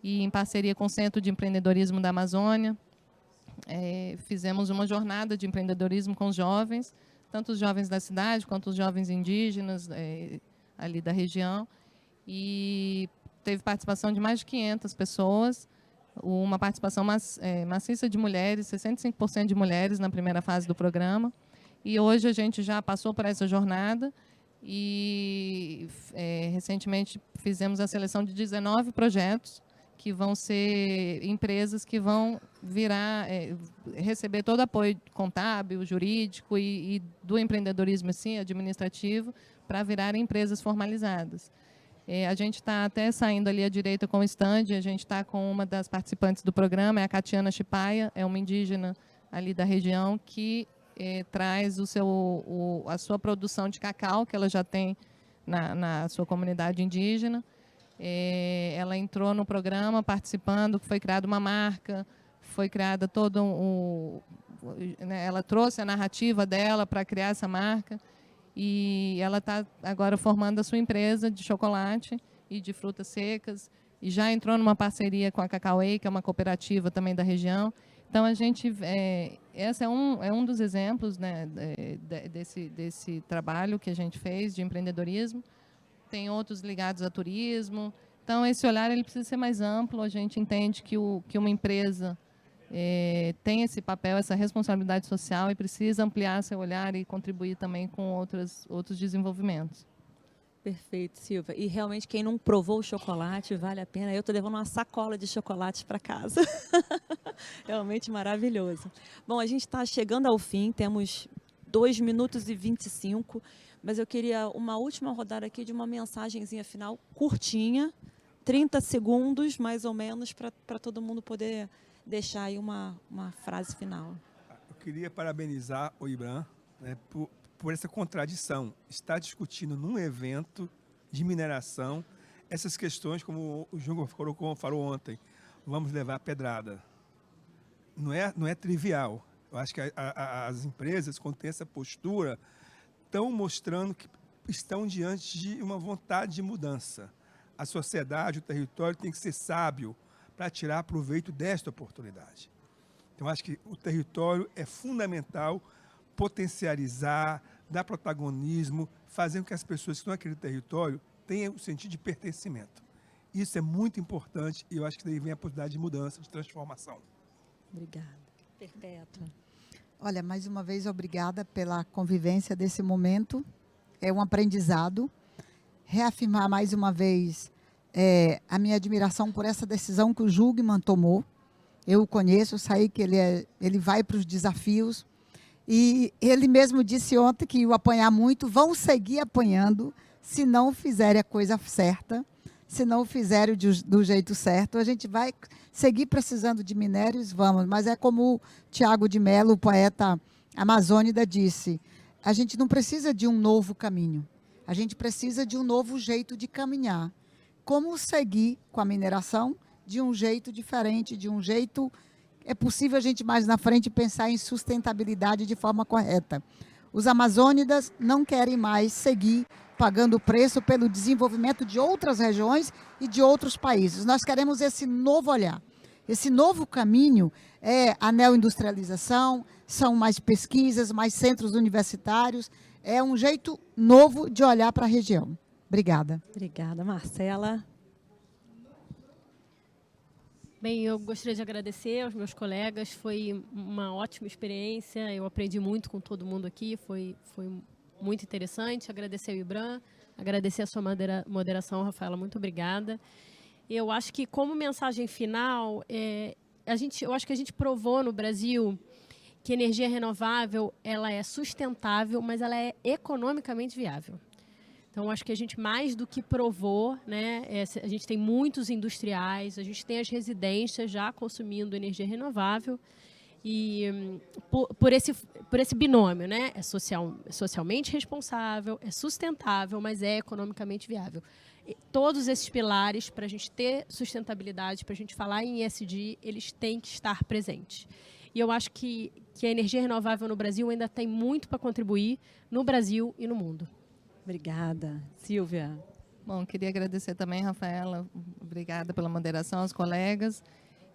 E: e em parceria com o Centro de Empreendedorismo da Amazônia, fizemos uma jornada de empreendedorismo com os jovens, tanto os jovens da cidade quanto os jovens indígenas ali da região, e teve participação de mais de 500 pessoas, uma participação maciça de mulheres, 65% de mulheres na primeira fase do programa, e hoje a gente já passou por essa jornada e recentemente fizemos a seleção de 19 projetos que vão ser empresas que vão virar, receber todo o apoio contábil, jurídico e do empreendedorismo assim, administrativo, para virarem empresas formalizadas. A gente está até saindo ali à direita com o stand, a gente está com uma das participantes do programa, é a Catiana Chipaia, é uma indígena ali da região que traz a sua produção de cacau, que ela já tem na sua comunidade indígena. Ela entrou no programa participando, foi criada uma marca, foi criada ela trouxe a narrativa dela para criar essa marca e ela está agora formando a sua empresa de chocolate e de frutas secas e já entrou numa parceria com a Cacauê, que é uma cooperativa também da região. Então, a gente, esse é um dos exemplos, né, desse trabalho que a gente fez de empreendedorismo. Tem outros ligados a turismo. Então, esse olhar ele precisa ser mais amplo. A gente entende que uma empresa tem esse papel, essa responsabilidade social e precisa ampliar seu olhar e contribuir também com outros desenvolvimentos.
A: Perfeito, Silvia. E realmente, quem não provou o chocolate, vale a pena. Eu estou levando uma sacola de chocolates para casa. Realmente maravilhoso. Bom, a gente está chegando ao fim, temos 2 minutos e 25, mas eu queria uma última rodada aqui de uma mensagenzinha final curtinha, 30 segundos, mais ou menos, para todo mundo poder deixar aí uma frase final.
B: Eu queria parabenizar o IBRAM né, por essa contradição. Está discutindo num evento de mineração essas questões, como o Jungo falou ontem, vamos levar pedrada. Não é trivial. Eu acho que as empresas, quando têm essa postura, estão mostrando que estão diante de uma vontade de mudança. A sociedade, o território tem que ser sábio para tirar proveito desta oportunidade. Então, acho que o território é fundamental potencializar, dar protagonismo, fazer com que as pessoas que estão naquele território tenham o sentido de pertencimento. Isso é muito importante e eu acho que daí vem a possibilidade de mudança, de transformação.
A: Obrigada. Perpétua.
C: Olha, mais uma vez, obrigada pela convivência desse momento. É um aprendizado. Reafirmar mais uma vez a minha admiração por essa decisão que o Jungmann tomou. Eu o conheço, sei que ele vai para os desafios. E ele mesmo disse ontem que o apanhar muito, vão seguir apanhando se não fizerem a coisa certa, se não fizerem do jeito certo. A gente vai seguir precisando de minérios, vamos. Mas é como o Tiago de Mello, o poeta amazônida, disse, a gente não precisa de um novo caminho, a gente precisa de um novo jeito de caminhar. Como seguir com a mineração de um jeito diferente, de um jeito... É possível a gente mais na frente pensar em sustentabilidade de forma correta. Os amazônidas não querem mais seguir pagando preço pelo desenvolvimento de outras regiões e de outros países. Nós queremos esse novo olhar. Esse novo caminho é a neoindustrialização, são mais pesquisas, mais centros universitários. É um jeito novo de olhar para a região. Obrigada.
A: Obrigada, Marcela.
D: Bem, eu gostaria de agradecer aos meus colegas, foi uma ótima experiência, eu aprendi muito com todo mundo aqui, foi muito interessante. Agradecer ao IBRAM, agradecer a sua moderação, Rafaela, muito obrigada. Eu acho que, como mensagem final, eu acho que a gente provou no Brasil que energia renovável ela é sustentável, mas ela é economicamente viável. Então, acho que a gente mais do que provou, né? A gente tem muitos industriais, a gente tem as residências já consumindo energia renovável e por esse binômio, né? É socialmente responsável, é sustentável, mas é economicamente viável. E todos esses pilares, para a gente ter sustentabilidade, para a gente falar em ESG, eles têm que estar presentes. E eu acho que a energia renovável no Brasil ainda tem muito para contribuir no Brasil e no mundo.
A: Obrigada. Silvia.
E: Bom, queria agradecer também, Rafaela, obrigada pela moderação, aos colegas.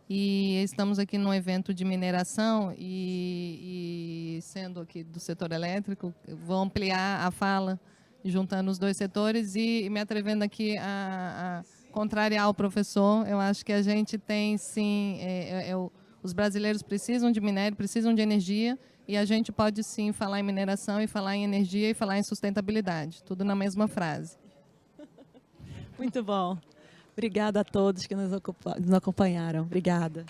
E: E estamos aqui num evento de mineração e sendo aqui do setor elétrico, vou ampliar a fala, juntando os dois setores e me atrevendo aqui a contrariar o professor. Eu acho que a gente tem, sim, os brasileiros precisam de minério, precisam de energia, e a gente pode, sim, falar em mineração e falar em energia e falar em sustentabilidade, tudo na mesma frase.
A: Muito bom. Obrigada a todos que nos acompanharam. Obrigada.